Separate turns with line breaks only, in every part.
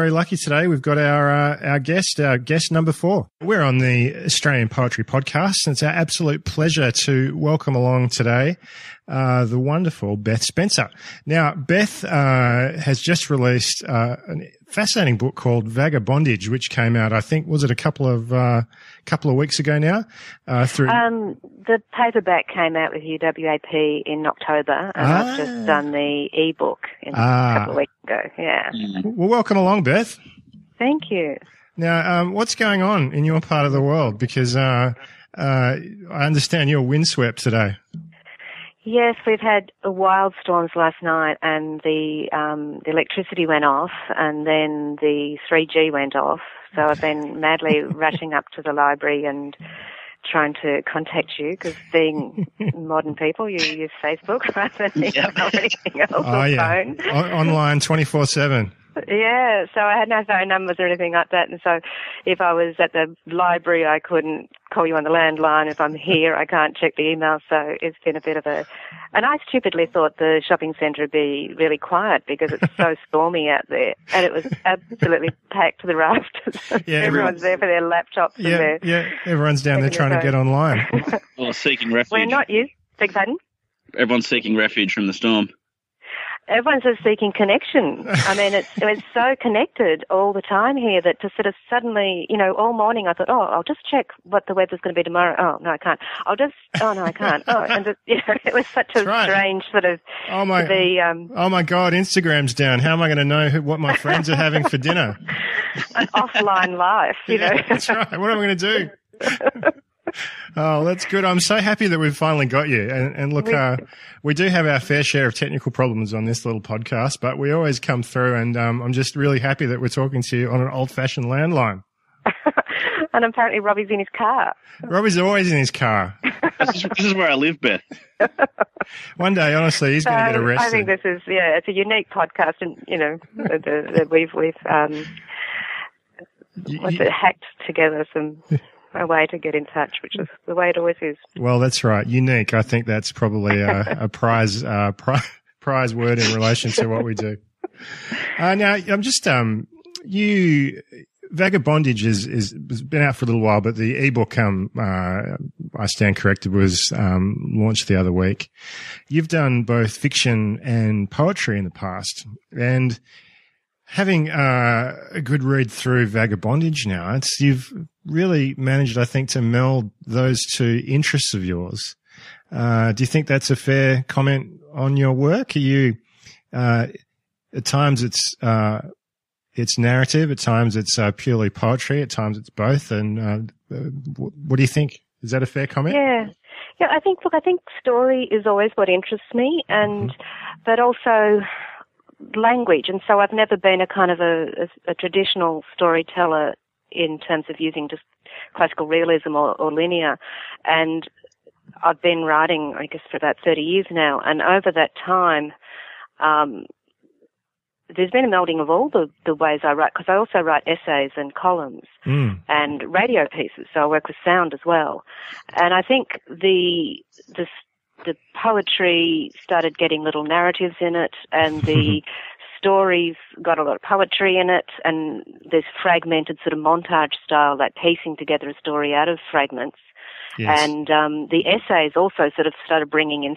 Very lucky today. We've got our guest number 4. We're on the Australian Poetry Podcast, and it's our absolute pleasure to welcome along today the wonderful Beth Spencer. Now, Beth has just released a fascinating book called Vagabond, which came out, I think, was it a couple of weeks ago now?
The paperback came out with UWAP in October, and I've just done the e-book a couple of weeks ago. Yeah.
Well, welcome along, Beth.
Thank you.
Now, what's going on in your part of the world? Because I understand you're windswept today.
Yes, we've had wild storms last night, and the electricity went off, and then the 3G went off. So I've been madly rushing up to the library and trying to contact you, because being modern people, you use Facebook rather than anything else or phone.
Online 24/7.
Yeah, so I had no phone numbers or anything like that, and so if I was at the library, I couldn't call you on the landline. If I'm here, I can't check the email, so it's been a bit of a... And I stupidly thought the shopping centre would be really quiet because it's so stormy out there, and it was absolutely packed to the rafters. Yeah, everyone's there for their laptops.
Yeah, everyone's down there trying to get online.
Or seeking refuge.
We're not used... Beg pardon?
Everyone's seeking refuge from the storm.
Everyone's just seeking connection. I mean, it's so connected all the time here that to sort of suddenly, all morning I thought, I'll just check what the weather's going to be tomorrow. Oh, no, I can't. No, I can't. And just, it was such a strange sort of...
Oh my God, Instagram's down. How am I going to know what my friends are having for dinner?
An offline life,
That's right. What am I going to do? Oh, that's good. I'm so happy that we've finally got you. And look, we do have our fair share of technical problems on this little podcast, but we always come through, and I'm just really happy that we're talking to you on an old-fashioned landline.
And apparently Robbie's in his car.
Robbie's always in his car.
This is where I live, Beth.
One day, honestly, he's going to get arrested.
I think this is, it's a unique podcast, and, we've hacked together a way to get in touch, which is the way it always is. Well,
that's right. Unique. I think that's probably a prize word in relation to what we do. Now, I'm just, Vagabond has been out for a little while, but the ebook, I stand corrected, was launched the other week. You've done both fiction and poetry in the past, and having a good read through Vagabond now, you've really managed, I think, to meld those two interests of yours. Do you think that's a fair comment on your work? Are you, at times it's narrative, at times it's purely poetry, at times it's both. And what do you think? Is that a fair comment?
Yeah, I think story is always what interests me, and but also language. And so I've never been a kind of a traditional storyteller in terms of using just classical realism or linear. And I've been writing, I guess, for about 30 years now. And over that time, there's been a melding of all the ways I write, because I also write essays and columns and radio pieces. So I work with sound as well. And I think the poetry started getting little narratives in it, and the stories got a lot of poetry in it, and this fragmented sort of montage style, like piecing together a story out of fragments. Yes. And the essays also sort of started bringing in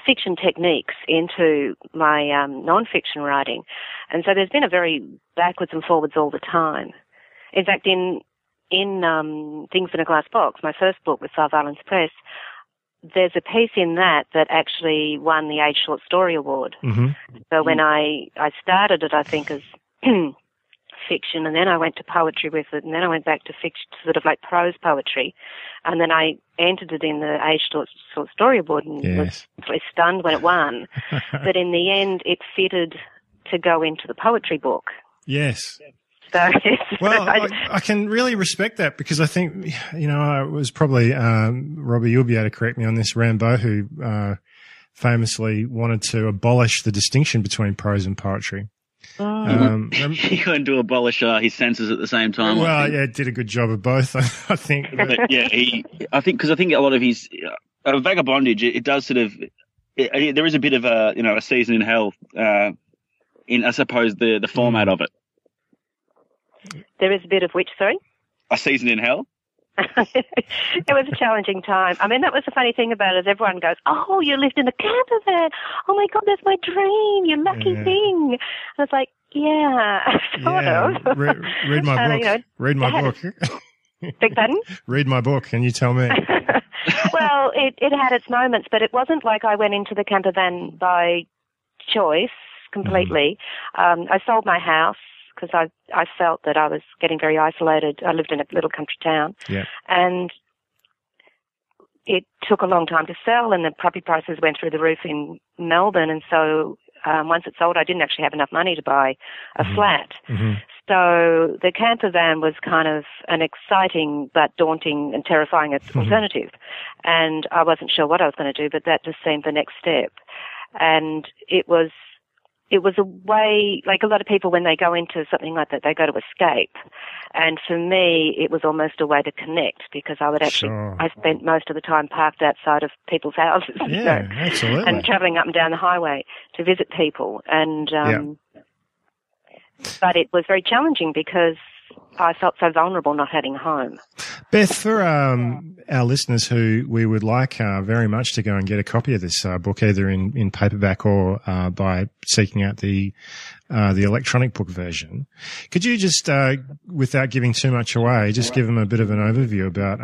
fiction techniques into my non-fiction writing. And so there's been a very backwards and forwards all the time. In fact, in Things in a Glass Box, my first book with Five Islands Press, there's a piece in that actually won the Age Short Story Award. So when I started it, I think, as fiction, and then I went to poetry with it, and then I went back to fiction, sort of like prose poetry, and then I entered it in the Age Short Story Award and was really stunned when it won. But in the end, it fitted to go into the poetry book.
Yes.
So,
well, I can really respect that, because I think, it was probably, Robbie, you'll be able to correct me on this, Rambo, who famously wanted to abolish the distinction between prose and poetry.
He went to abolish his senses at the same time.
Well, did a good job of both, I think.
But, I think a lot of his vagabondage, it does sort of, there is a bit of a season in hell in, I suppose, the format of it?
There is a bit of which, sorry?
A Season in Hell?
It was a challenging time. I mean, that was the funny thing about it. Everyone goes, "Oh, you lived in the camper van. Oh, my God, that's my dream. You lucky thing." And I was like, yeah, sort of.
Read my book. Read my book.
Beg pardon?
Read my book. Can you tell me?
Well, it had its moments, but it wasn't like I went into the camper van by choice completely. I sold my house because I felt that I was getting very isolated. I lived in a little country town.
Yeah.
And it took a long time to sell, and the property prices went through the roof in Melbourne. And so once it sold, I didn't actually have enough money to buy a flat. So the camper van was kind of an exciting but daunting and terrifying alternative. And I wasn't sure what I was going to do, but that just seemed the next step. And it was a way, like a lot of people when they go into something like that, they go to escape. And for me, it was almost a way to connect, because I would actually, I spent most of the time parked outside of people's houses.
Yeah, absolutely.
And travelling up and down the highway to visit people. And, but it was very challenging because I felt so vulnerable not having a home.
Beth, for our listeners who we would like very much to go and get a copy of this book, either in paperback or by seeking out the electronic book version, could you just, without giving too much away, just give them a bit of an overview about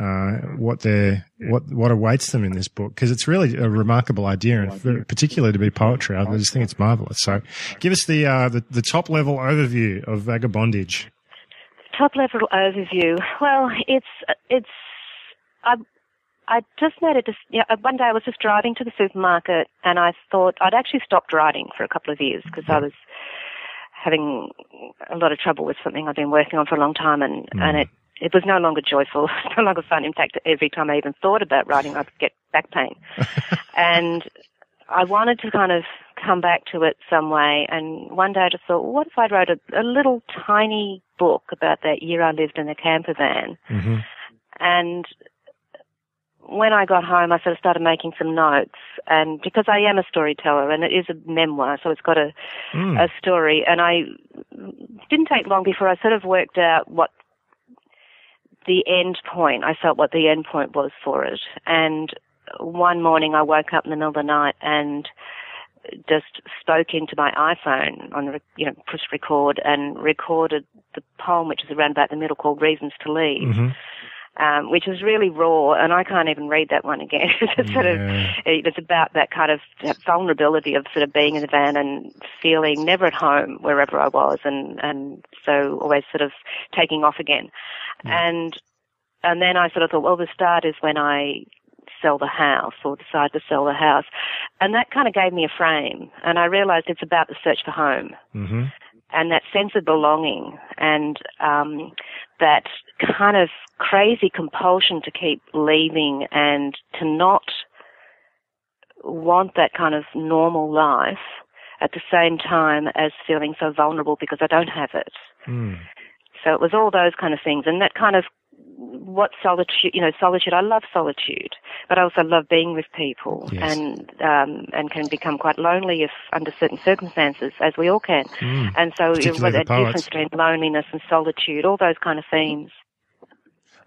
what awaits them in this book? Because it's really a remarkable idea, and particularly to be poetry, I just think it's marvelous. So, give us the top level overview of Vagabondage.
Top level overview. Well, I just made it. One day I was just driving to the supermarket, and I thought I'd actually stopped writing for a couple of years because I was having a lot of trouble with something I've been working on for a long time, and it was no longer joyful, it was no longer fun. In fact, every time I even thought about writing, I'd get back pain. And I wanted to kind of come back to it some way, and one day I just thought, well, what if I wrote a little tiny book about that year I lived in a camper van? And when I got home, I sort of started making some notes, and because I am a storyteller, and it is a memoir, so it's got a story, and I didn't take long before I sort of worked out what the end point was for it. And one morning I woke up in the middle of the night and just spoke into my iPhone on, pushed record and recorded the poem, which is around about the middle, called Reasons to Leave, which was really raw, and I can't even read that one again. It's about that kind of that vulnerability of sort of being in the van and feeling never at home wherever I was, and so always sort of taking off again. And then I sort of thought, well, the start is when I sell the house, or decide to sell the house. And that kind of gave me a frame. And I realized it's about the search for home. And that sense of belonging, and that kind of crazy compulsion to keep leaving and to not want that kind of normal life at the same time as feeling so vulnerable because I don't have it. So it was all those kind of things. And that kind of what solitude, I love solitude, but I also love being with people, and can become quite lonely if under certain circumstances, as we all can. And so the difference between loneliness and solitude, all those kind of themes.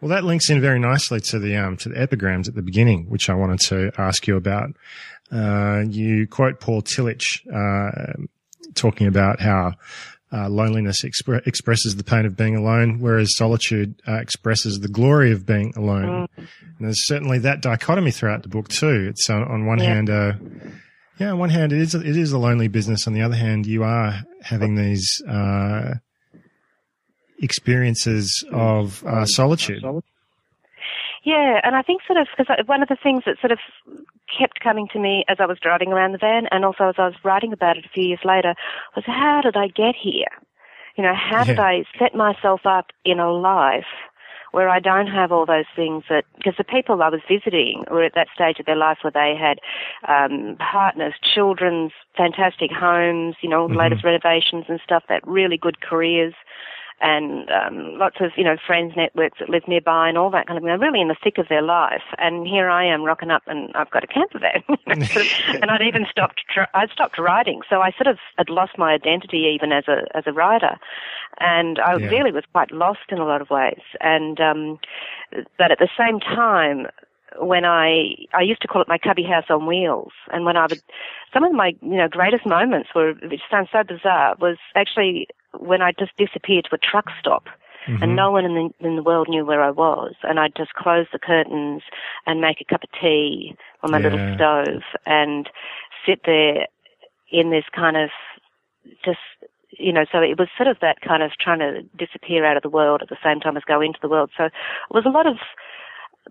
Well, that links in very nicely to the epigrams at the beginning, which I wanted to ask you about. You quote Paul Tillich, talking about how loneliness expresses the pain of being alone, whereas solitude expresses the glory of being alone. And there's certainly that dichotomy throughout the book too. It's on one hand, on one hand it is a lonely business. On the other hand, you are having these experiences of solitude.
Yeah, and I think sort of, because one of the things that sort of kept coming to me as I was driving around the van, and also as I was writing about it a few years later, was how did I get here? How did I set myself up in a life where I don't have all those things that, because the people I was visiting were at that stage of their life where they had partners, children's fantastic homes, all the latest renovations and stuff, that really good careers. and lots of, friends networks that live nearby and all that kind of thing. They're really in the thick of their life. And here I am rocking up and I've got a camper van. And I'd even I'd stopped writing. So I sort of had lost my identity even as a writer. And I really was quite lost in a lot of ways. And, but at the same time, when I used to call it my cubby house on wheels, and when some of my, greatest moments were, which sounds so bizarre, was actually when I just disappeared to a truck stop, and no one in the world knew where I was, and I'd just close the curtains and make a cup of tea on my little stove and sit there in this kind of just, so it was sort of that kind of trying to disappear out of the world at the same time as go into the world. So it was a lot of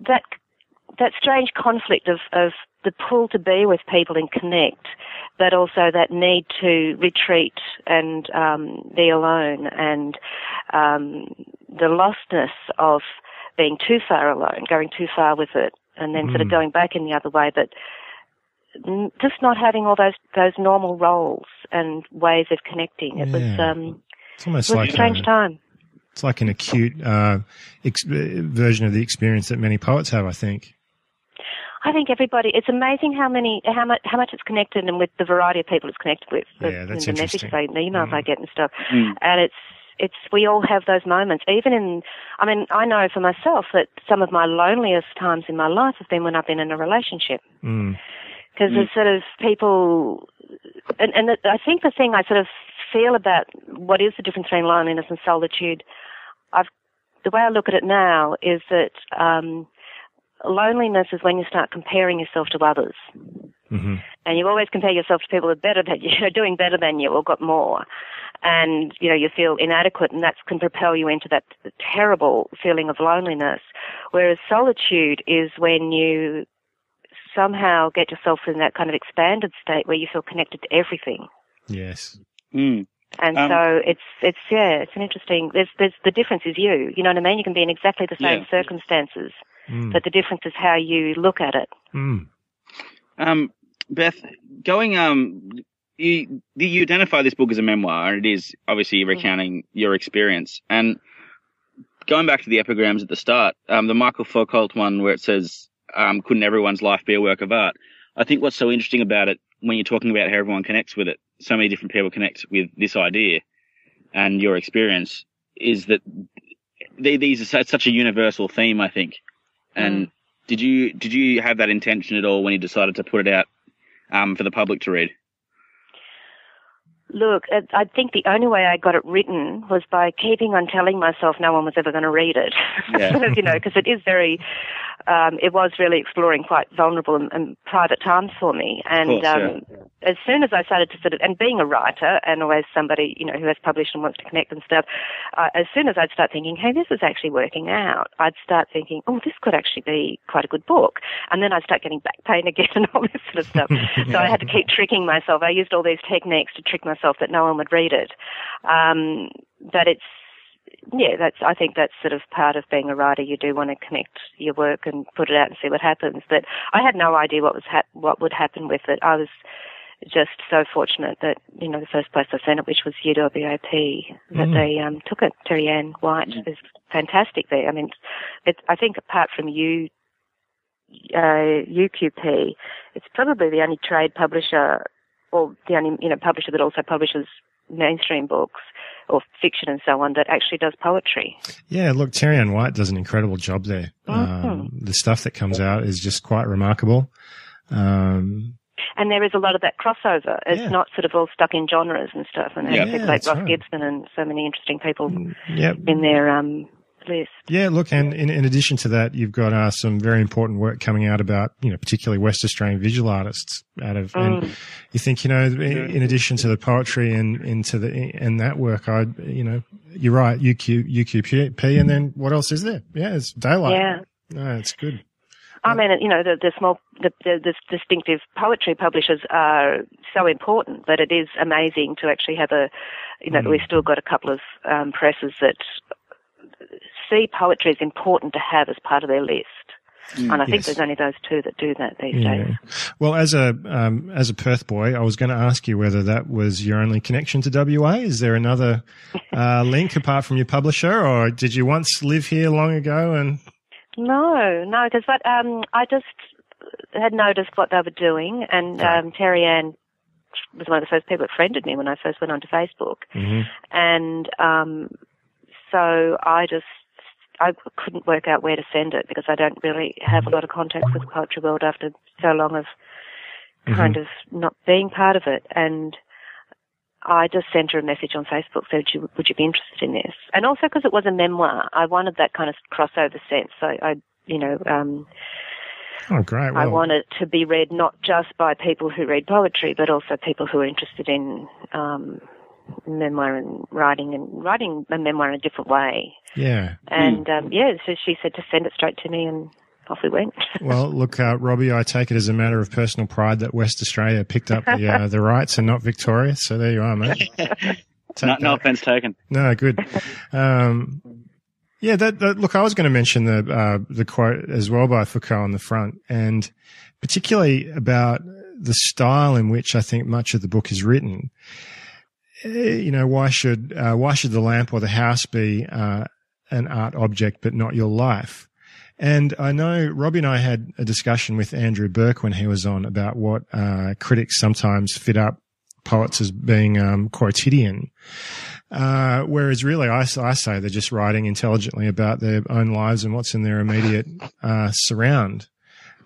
that strange conflict of the pull to be with people and connect, but also that need to retreat and be alone, and the lostness of being too far alone, going too far with it, and then sort of going back in the other way, but just not having all those normal roles and ways of connecting. It was
it's almost
like a strange time.
It's like an acute version of the experience that many poets have, I think.
I think everybody, it's amazing how much it's connected, and with the variety of people it's connected with.
Yeah, that's
the
interesting.
Messages, the emails I get and stuff. And we all have those moments. I know for myself that some of my loneliest times in my life have been when I've been in a relationship. Because there's sort of people, and I think the thing I sort of feel about what is the difference between loneliness and solitude, the way I look at it now is that loneliness is when you start comparing yourself to others. And you always compare yourself to people who are better than you, doing better than you or got more. And, you feel inadequate, and that can propel you into that terrible feeling of loneliness. Whereas solitude is when you somehow get yourself in that kind of expanded state where you feel connected to everything.
Yes.
And so it's an interesting, there's the difference is you know what I mean? You can be in exactly the same circumstances, but the difference is how you look at it.
Beth, you identify this book as a memoir, and it is obviously recounting your experience. And going back to the epigrams at the start, the Michael Foucault one where it says, couldn't everyone's life be a work of art? I think what's so interesting about it, when you're talking about how everyone connects with it, so many different people connect with this idea and your experience, is that these are such a universal theme, I think. And did you have that intention at all when you decided to put it out for the public to read?
Look, I think the only way I got it written was by keeping on telling myself no one was ever going to read it. Because it is very, it was really exploring quite vulnerable and private times for me. And as soon as I started to and being a writer and always somebody, who has published and wants to connect and stuff, as soon as I'd start thinking, hey, this is actually working out, I'd start thinking, oh, this could actually be quite a good book. And then I'd start getting back pain again and all this sort of stuff. So I had to keep tricking myself. I used all these techniques to trick myself that no one would read it. But I think that's sort of part of being a writer. You do want to connect your work and put it out and see what happens. But I had no idea what would happen with it. I was just so fortunate that, the first place I sent it, which was UWAP, that they took it. Terry Ann White is fantastic there. I mean, I think apart from UQP, it's probably the only trade publisher, or the only publisher that also publishes mainstream books or fiction and so on, that actually does poetry. Yeah,
look, Terry Ann White does an incredible job there. The stuff that comes out is just quite remarkable.
And there is a lot of that crossover. It's not sort of all stuck in genres and stuff. And there's people like Ross Gibson and so many interesting people in their list. Yeah, look, and in addition to that, you've got some very important work coming out about, particularly West Australian visual artists and you think, in addition to the poetry and that work, you're right, UQP, and then what else is there? Yeah, it's Daylight. Yeah. No, it's good. I mean, the distinctive poetry publishers are so important, but it is amazing to actually have we've still got a couple of presses that see poetry as important to have as part of their list. And I think there's only those two that do that these days.
Well, as a Perth boy, I was going to ask you whether that was your only connection to WA. Is there another link apart from your publisher, or did you once live here long ago? And
No, because I just had noticed what they were doing, and Terry Ann was one of the first people that friended me when I first went onto Facebook. And so I couldn't work out where to send it, because I don't really have a lot of contact with the poetry world after so long of kind of not being part of it. And I just sent her a message on Facebook, said, would you be interested in this? And also because it was a memoir, I wanted that kind of crossover sense. So
oh, great. Well,
I want it to be read not just by people who read poetry, but also people who are interested in memoir and writing a memoir in a different way.
Yeah.
And, so she said to send it straight to me, and off we went.
Well, look, Robbie, I take it as a matter of personal pride that West Australia picked up the rights and not Victoria. So there you are, mate.
No offense taken.
No, good. Look, I was going to mention the quote as well by Foucault on the front, and particularly about the style in which I think much of the book is written. Why should the lamp or the house be an art object but not your life? And I know Robbie and I had a discussion with Andrew Burke when he was on about what critics sometimes fit up poets as being quotidian. Whereas really I say they're just writing intelligently about their own lives and what's in their immediate surround.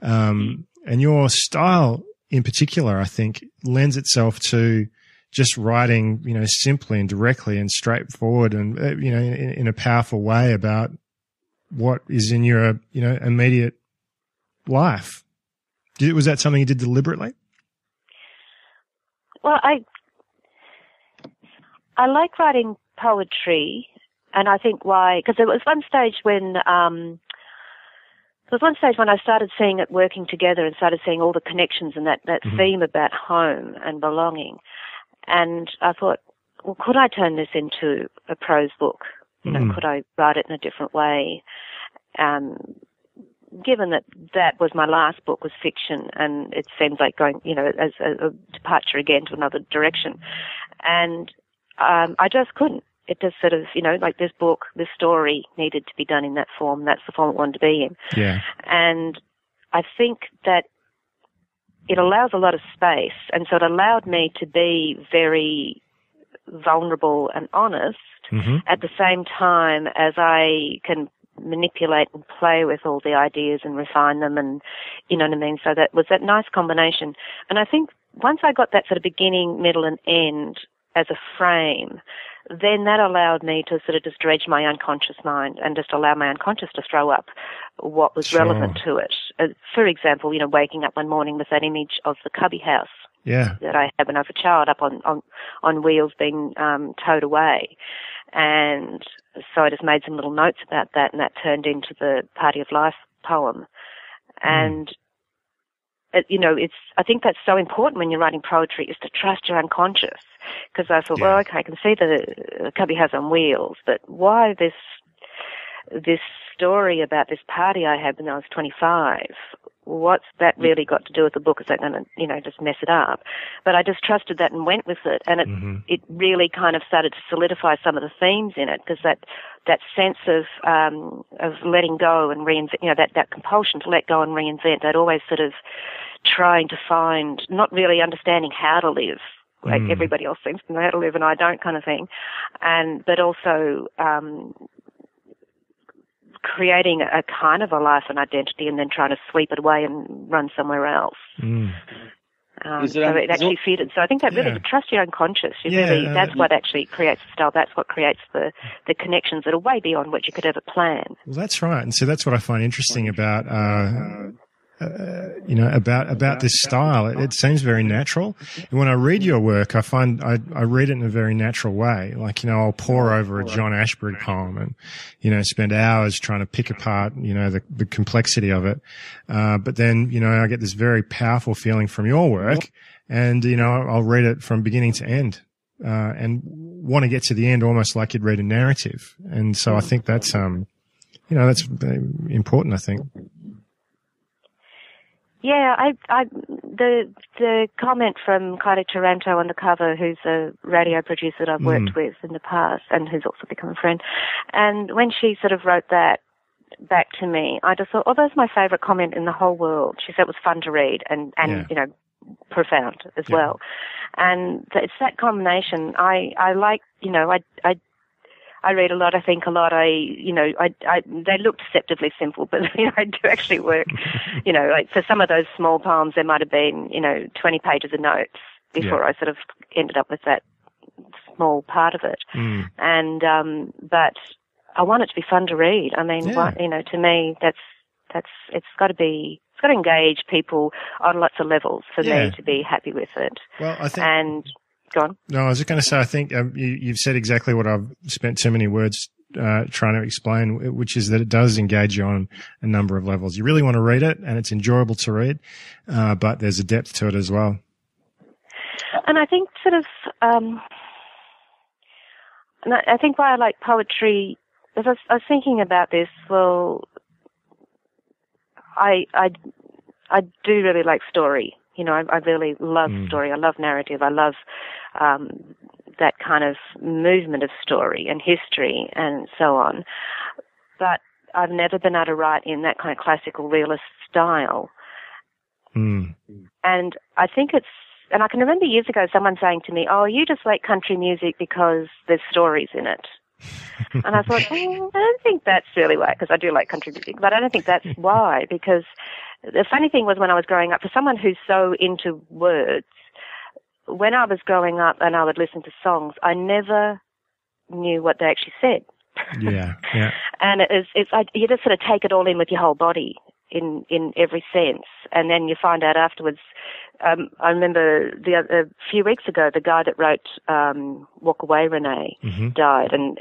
And your style in particular, I think, lends itself to just writing, simply and directly and straightforward and, in a powerful way about what is in your, immediate life. Was that something you did deliberately?
Well, I like writing poetry, and I think why, because there was one stage when I started seeing it working together and started seeing all the connections and that theme about home and belonging. And I thought, well, could I turn this into a prose book? Could I write it in a different way? Given that was my last book, was fiction, and it seems like going, as a departure again to another direction. And I just couldn't. It just sort of, like this book, this story needed to be done in that form. That's the form it wanted to be in.
Yeah.
And I think that it allows a lot of space, and so it allowed me to be very vulnerable and honest at the same time as I can manipulate and play with all the ideas and refine them, and you know what I mean? So that was that nice combination. And I think once I got that sort of beginning, middle and end as a frame, then that allowed me to sort of just dredge my unconscious mind and just allow my unconscious to throw up what was relevant to it. For example, waking up one morning with that image of the cubby house that I had when I was a child up on wheels being towed away. And so I just made some little notes about that, and that turned into the Party of Life poem. And I think that's so important when you're writing poetry, is to trust your unconscious. Because I thought, well, okay, I can see the cubby house on wheels, but why this story about this party I had when I was 25? What's that really got to do with the book? Is that going to, just mess it up? But I just trusted that and went with it, and it really kind of started to solidify some of the themes in it, because that sense of letting go and reinvent, that compulsion to let go and reinvent, that always sort of trying to find, not really understanding how to live. Like everybody else seems to know how to live and I don't, kind of thing. But also creating a kind of a life and identity and then trying to sweep it away and run somewhere else. So it actually fitted. So I think that really, to trust your unconscious, that's what actually creates the style. That's what creates the connections that are way beyond what you could ever plan.
Well, that's right. And so that's what I find interesting about about this style. It seems very natural. And when I read your work, I find I read it in a very natural way. Like, I'll pore over a John Ashbery poem and, spend hours trying to pick apart, the complexity of it. But then, I get this very powerful feeling from your work, and, I'll read it from beginning to end, and want to get to the end almost like you'd read a narrative. And so I think that's, that's important, I think.
Yeah, the comment from Kylie Taranto on the cover, who's a radio producer that I've worked with in the past and who's also become a friend, and when she sort of wrote that back to me, I just thought, oh, that's my favourite comment in the whole world. She said it was fun to read and you know, profound as well. And it's that combination. I like, you know, I read a lot, I think a lot. They look deceptively simple, but you know, I do actually work. You know, like for some of those small poems, there might have been, you know, 20 pages of notes before I sort of ended up with that small part of it. And but I want it to be fun to read. I mean, you know, to me, it's got to engage people on lots of levels for me to be happy with it.
Well, I think.
And go on.
No, I was just going to say, I think you've said exactly what I've spent too many words trying to explain, which is that it does engage you on a number of levels. You really want to read it, and it's enjoyable to read, but there's a depth to it as well.
And I think sort of, and I think why I like poetry, as I was thinking about this, well, I do really like story. You know, I really love story. I love narrative. I love that kind of movement of story and history and so on. But I've never been able to write in that kind of classical realist style. And I think and I can remember years ago someone saying to me, oh, you just like country music because there's stories in it. And I thought, I don't think that's really why, because I do like country music, but I don't think that's why, because the funny thing was when I was growing up, for someone who's so into words, when I was growing up and I would listen to songs, I never knew what they actually said.
Yeah.
And you just sort of take it all in with your whole body in every sense. And then you find out afterwards. I remember a few weeks ago, the guy that wrote Walk Away, Renee, died, and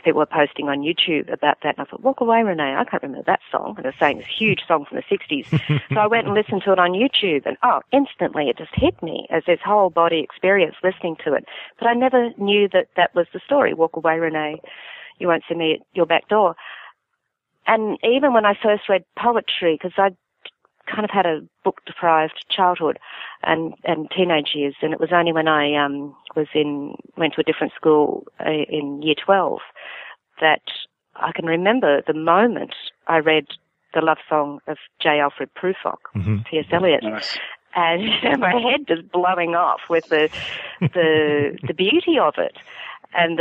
people were posting on YouTube about that, and I thought, Walk Away, Renee, I can't remember that song. And they were saying it's a huge song from the 60s. So I went and listened to it on YouTube, and instantly it just hit me as this whole body experience listening to it. But I never knew that was the story, Walk Away, Renee, you won't see me at your back door. And even when I first read poetry, because I kind of had a book-deprived childhood and teenage years, and it was only when I went to a different school in year 12 that I can remember the moment I read the love song of J. Alfred Prufrock, T.S. Eliot. Nice. And my head just blowing off with the beauty of it and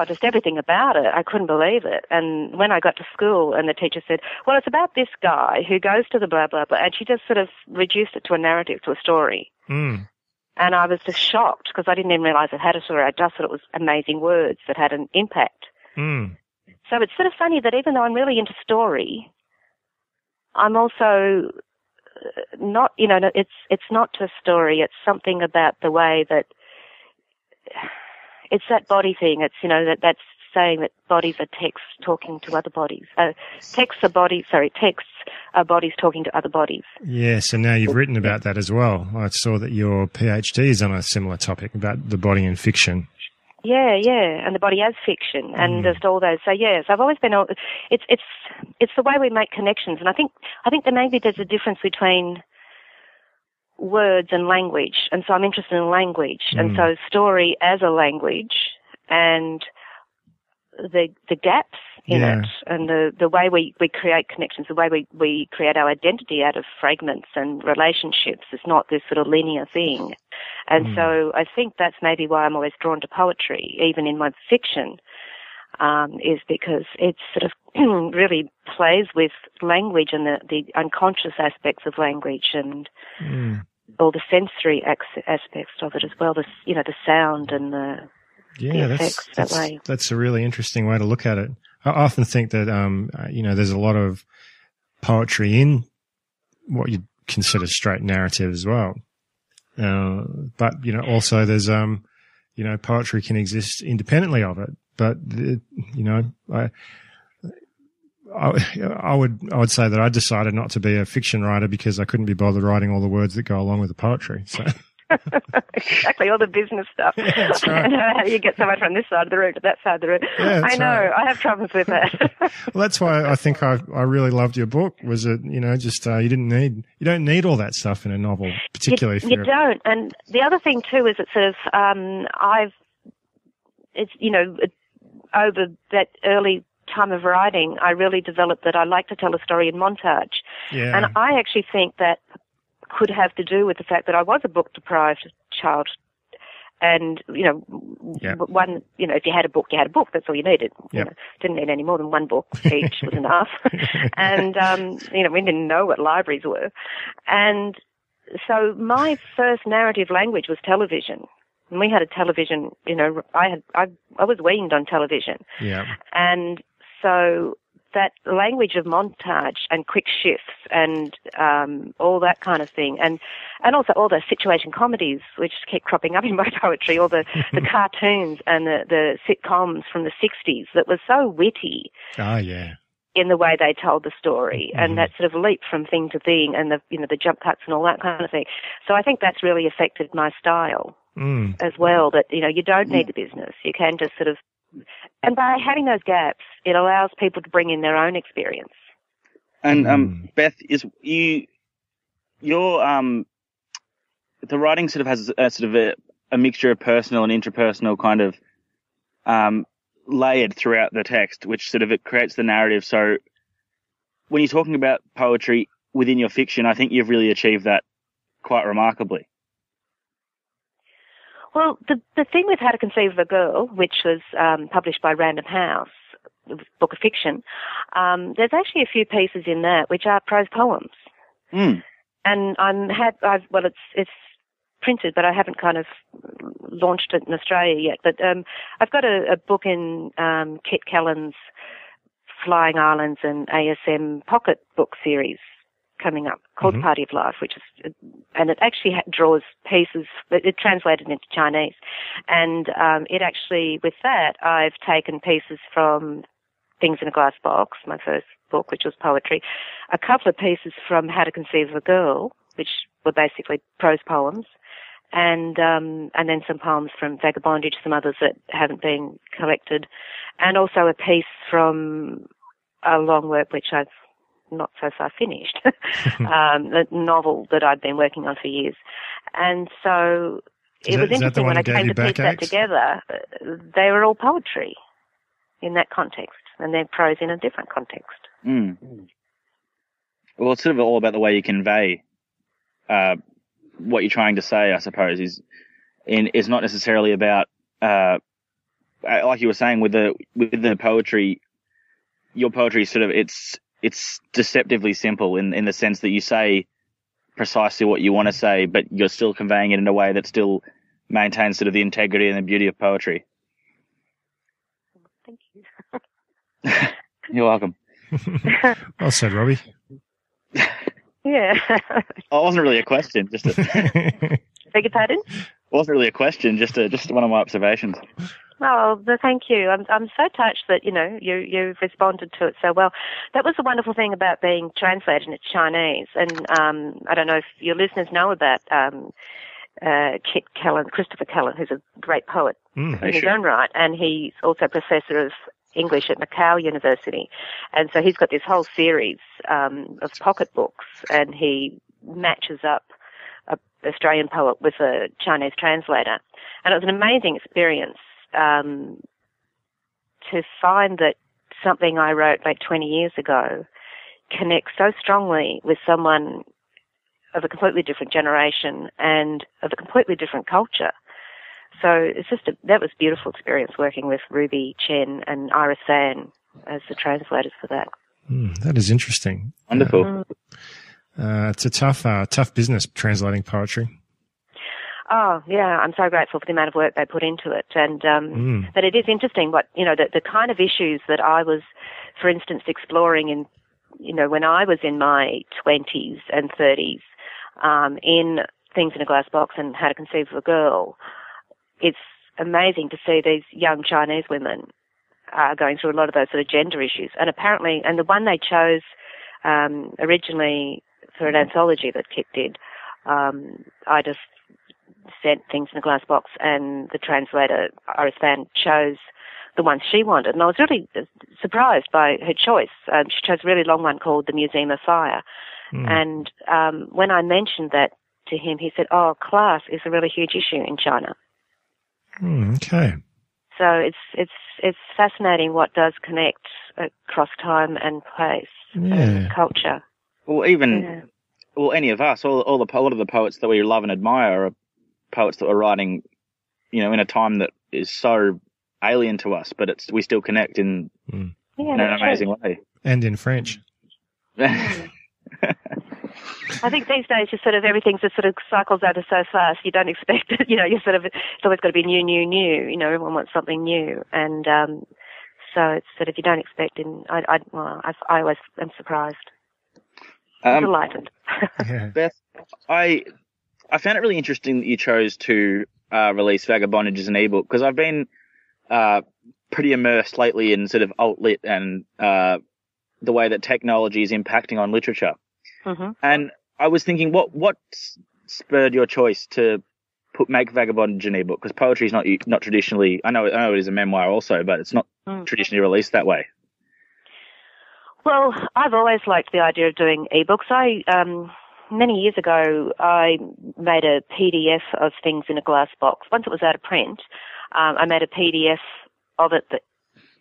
just everything about it. I couldn't believe it. And when I got to school and the teacher said, well, it's about this guy who goes to the blah, blah, blah, and she just sort of reduced it to a narrative, to a story. And I was just shocked because I didn't even realize it had a story. I just thought it was amazing words that had an impact. So it's sort of funny that even though I'm really into story, I'm also not, you know, it's not just story. It's something about the way that it's that body thing. It's, you know, that's saying that bodies are texts talking to other bodies. Texts are bodies talking to other bodies. Yes, and now you've written about that as well. I saw that your PhD is on a similar topic about the body in fiction. Yeah, and the body as fiction, and just all those. So yes, I've always been. It's the way we make connections, and I think that maybe there's a difference between words and language, and so I'm interested in language, and so story as a language, and the gaps in it, and the way we create connections, the way we create our identity out of fragments and relationships is not this sort of linear thing. And so I think that's maybe why I'm always drawn to poetry, even in my fiction, is because it sort of really plays with language and the unconscious aspects of language and all the sensory aspects of it as well, the sound and the effects that way. That's a really interesting way to look at it. I often think that, there's a lot of poetry in what you'd consider straight narrative as well. But, also there's, poetry can exist independently of it. But, I would say that I decided not to be a fiction writer because I couldn't be bothered writing all the words that go along with the poetry. So. Exactly, all the business stuff.
That's right.
And how you get someone from this side of the room to that side of the room.
Yeah,
I know,
right.
I have problems with that.
Well, that's why I think I really loved your book. Was it, just you don't need all that stuff in a novel, particularly if
you don't. And the other thing too is it's sort of over that early time of writing, I really developed that I like to tell a story in montage.
Yeah.
And I actually think that could have to do with the fact that I was a book-deprived child. And, if you had a book, you had a book. That's all you needed.
Yep.
Didn't need any more than one book each was enough. And, we didn't know what libraries were. And so my first narrative language was television. And we had a television, I was weaned on television.
Yeah.
And so that language of montage and quick shifts and all that kind of thing, and also all the situation comedies which keep cropping up in my poetry, all the cartoons and the sitcoms from the 60s that were so witty.
Oh, yeah.
In the way they told the story, and that sort of leap from thing to thing, and the jump cuts and all that kind of thing. So I think that's really affected my style as well. That you don't need the business; you can just sort of, and by having those gaps, it allows people to bring in their own experience.
And Beth, the writing sort of has a mixture of personal and interpersonal kind of layered throughout the text, which sort of it creates the narrative. So when you're talking about poetry within your fiction, I think you've really achieved that quite remarkably.
Well, the thing with How to Conceive of a Girl, which was published by Random House, a book of fiction, there's actually a few pieces in that which are prose poems. And it's printed, but I haven't kind of launched it in Australia yet. But I've got a book in Kit Callan's Flying Islands and ASM pocket book series coming up called Party of Life, and it actually draws pieces, it translated into Chinese. And it actually, with that, I've taken pieces from Things in a Glass Box, my first book, which was poetry, a couple of pieces from How to Conceive of a Girl, which were basically prose poems, and then some poems from Vagabond, some others that haven't been collected, and also a piece from a long work which I've not so far finished, a novel that I'd been working on for years. And so it was interesting when I came to piece that together, they were all poetry in that context, and then prose in a different context.
Well, it's sort of all about the way you convey what you're trying to say, I suppose, is not necessarily about, like you were saying with the poetry, your poetry sort of, it's deceptively simple in the sense that you say precisely what you want to say, but you're still conveying it in a way that still maintains sort of the integrity and the beauty of poetry.
Thank you.
You're welcome.
Well said, Robbie.
Yeah.
Oh, it wasn't really a question, just a...
Beg your pardon?
It wasn't really a question, just one of my observations.
Oh, thank you. I'm so touched that, you've responded to it so well. That was the wonderful thing about being translated into Chinese. And I don't know if your listeners know about Kit Callan, Christopher Callan, who's a great poet in his own right, and he's also professor of English at Macau University. And so he's got this whole series of pocket books, and he matches up an Australian poet with a Chinese translator. And it was an amazing experience to find that something I wrote like 20 years ago connects so strongly with someone of a completely different generation and of a completely different culture. So it's that was a beautiful experience working with Ruby Chen and Ira San as the translators for that.
That is interesting.
Wonderful.
It's a tough business, translating poetry.
Oh, yeah, I'm so grateful for the amount of work they put into it. And but it is interesting what, the kind of issues that I was, for instance, exploring in, when I was in my 20s and 30s, in Things in a Glass Box and How to Conceive of a Girl. It's amazing to see these young Chinese women going through a lot of those sort of gender issues. And apparently, and the one they chose originally for an anthology that Kit did, I just sent things in a glass box, and the translator, Iris Van, chose the ones she wanted. And I was really surprised by her choice. She chose a really long one called The Museum of Fire. And when I mentioned that to him, he said, "Oh, class is a really huge issue in China."
Okay.
So it's fascinating what does connect across time and place and culture.
Well, any of us, a lot of the poets that we love and admire are poets that are writing, in a time that is so alien to us, but we still connect in an amazing way.
And in French.
I think these days everything just sort of cycles over so fast. You don't expect it. It's always got to be new. Everyone wants something new, and so it's sort of you don't expect. I always am surprised. Delighted.
Beth, I found it really interesting that you chose to release Vagabondage as an ebook, because I've been pretty immersed lately in sort of alt-lit and the way that technology is impacting on literature.
Mm-hmm.
And I was thinking, what spurred your choice to make Vagabondage an ebook? Because poetry is not traditionally. I know it is a memoir also, but it's not traditionally released that way.
Well, I've always liked the idea of doing ebooks. Many years ago, I made a PDF of things in a glass box. Once it was out of print, I made a PDF of it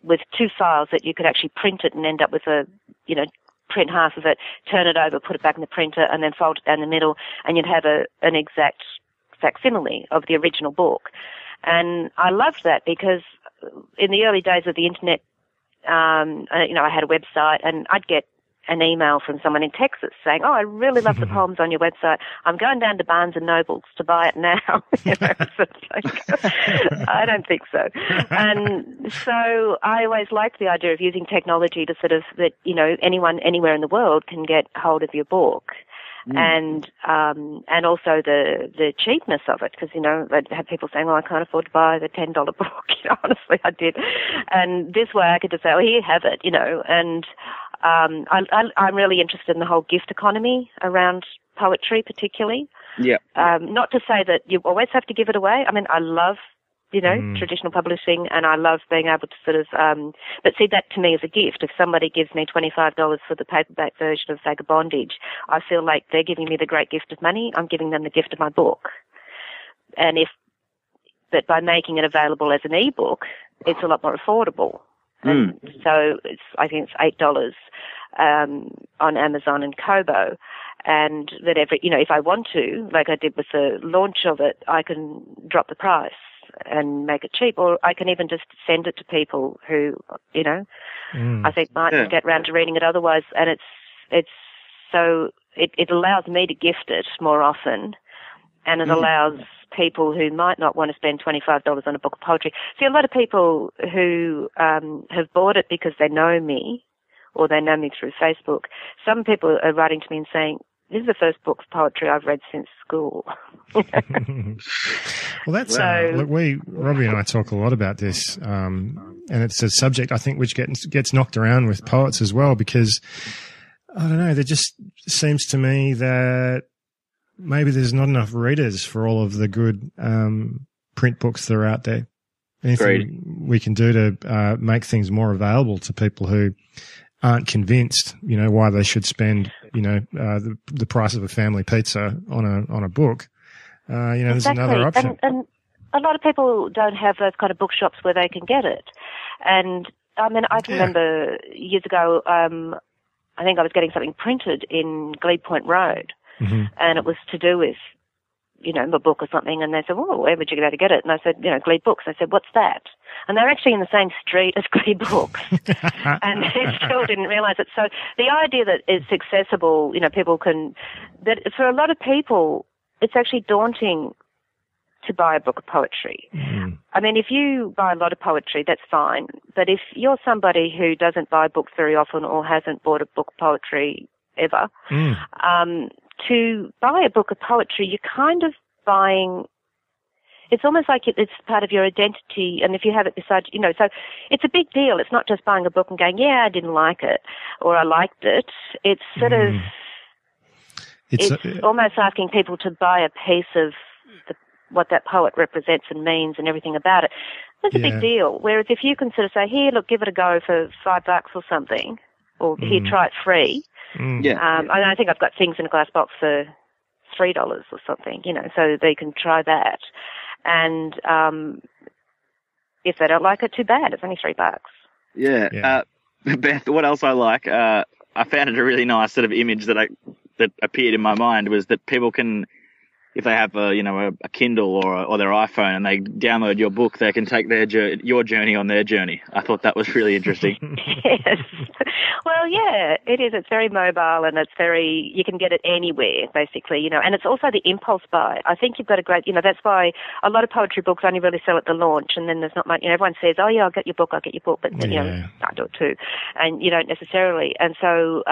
with 2 files that you could actually print it and end up with print half of it, turn it over, put it back in the printer, and then fold it down the middle, and you'd have an exact facsimile of the original book. And I loved that because in the early days of the internet, I had a website, and I'd get an email from someone in Texas saying, "Oh, I really love the poems on your website. I'm going down to Barnes and Nobles to buy it now." I don't think so. And so I always liked the idea of using technology to sort of that anyone anywhere in the world can get hold of your book. And also the cheapness of it, because I'd have people saying, "Well, I can't afford to buy the $10 book." Honestly, I did. And this way, I could just say, "Oh, here you have it," and I'm really interested in the whole gift economy around poetry, particularly.
Yeah.
Not to say that you always have to give it away. I mean, I love traditional publishing, and I love being able to sort of, but see, that to me is a gift. If somebody gives me $25 for the paperback version of Vagabondage, I feel like they're giving me the great gift of money. I'm giving them the gift of my book. But by making it available as an ebook, it's a lot more affordable. And so I think it's $8 on Amazon and Kobo. And that if I want to, like I did with the launch of it, I can drop the price and make it cheap, or I can even just send it to people who, I think might get round to reading it otherwise. And it allows me to gift it more often, and it allows people who might not want to spend $25 on a book of poetry. See, a lot of people who have bought it because they know me, or they know me through Facebook. Some people are writing to me and saying, "This is the first book of poetry I've read since school."
Well, that's Robbie and I talk a lot about this, and it's a subject I think which gets knocked around with poets as well, because I don't know, there just seems to me that maybe there's not enough readers for all of the good print books that are out there. Anything we can do to make things more available to people who aren't convinced, why they should spend, the price of a family pizza on a book. There's another option.
And a lot of people don't have those kind of bookshops where they can get it. And I mean, I can remember years ago, I think I was getting something printed in Glebe Point Road, and it was to do with, a book or something, and they said, "Well, where would you be able to get it?" And I said, Glebe Books. I said, "What's that?" And they're actually in the same street as Glebe Books, and they still didn't realise it. So the idea that it's accessible, people can, that for a lot of people, it's actually daunting to buy a book of poetry. I mean, if you buy a lot of poetry, that's fine. But if you're somebody who doesn't buy books very often or hasn't bought a book of poetry ever, to buy a book of poetry, you're kind of buying, it's almost like it's part of your identity, and if you have it beside, so it's a big deal. It's not just buying a book and going, "Yeah, I didn't like it," or "I liked it." It's sort of, it's almost asking people to buy a piece of what that poet represents and means and everything about it, that's a big deal. Whereas if you can sort of say, here, look, give it a go for $5 or something, or here, try it free. I think I've got things in a glass box for $3 or something, so they can try that. And if they don't like it, too bad. It's only $3.
Yeah. Beth, what else I like, I found it a really nice sort of image that appeared in my mind was that people can, if they have a Kindle or their iPhone and they download your book, they can take your journey on their journey. I thought that was really interesting.
Yes. Well, yeah, it is. It's very mobile and you can get it anywhere, basically, and it's also the impulse buy. I think you've got a great, that's why a lot of poetry books only really sell at the launch, and then there's not much, everyone says, oh yeah, I'll get your book, but I do it too. And you don't necessarily. And so,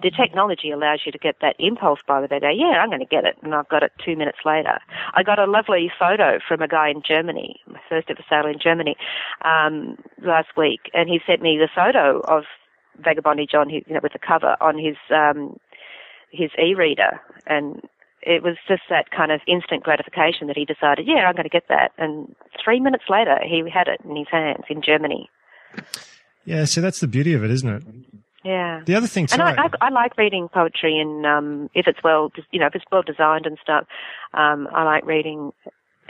the technology allows you to get that impulse buy where they go, yeah, I'm going to get it, and I've got it 2 minutes later. I got a lovely photo from a guy in Germany, my first ever sale in Germany, last week, and he sent me the photo of Vagabond John, with the cover on his e-reader, and it was just that kind of instant gratification that he decided, yeah, I'm going to get that, and 3 minutes later he had it in his hands in Germany. Yeah,
so that's the beauty of it, isn't it?
Yeah.
The other thing too,
and I like reading poetry, and if it's well designed and stuff, I like reading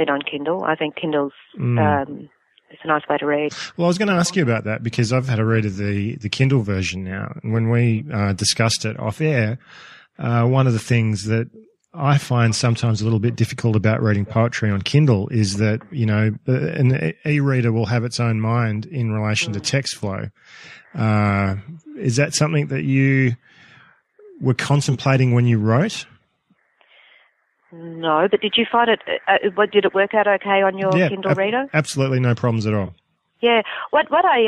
it on Kindle. I think Kindle's it's a nice way to read.
Well, I was going to ask you about that because I've had a read of the Kindle version now, and when we discussed it off air, one of the things that I find sometimes a little bit difficult about reading poetry on Kindle is that, an e-reader will have its own mind in relation to text flow. Is that something that you were contemplating when you wrote?
No, but did you find it, did it work out okay on your Kindle reader?
Absolutely no problems at all.
Yeah. What I,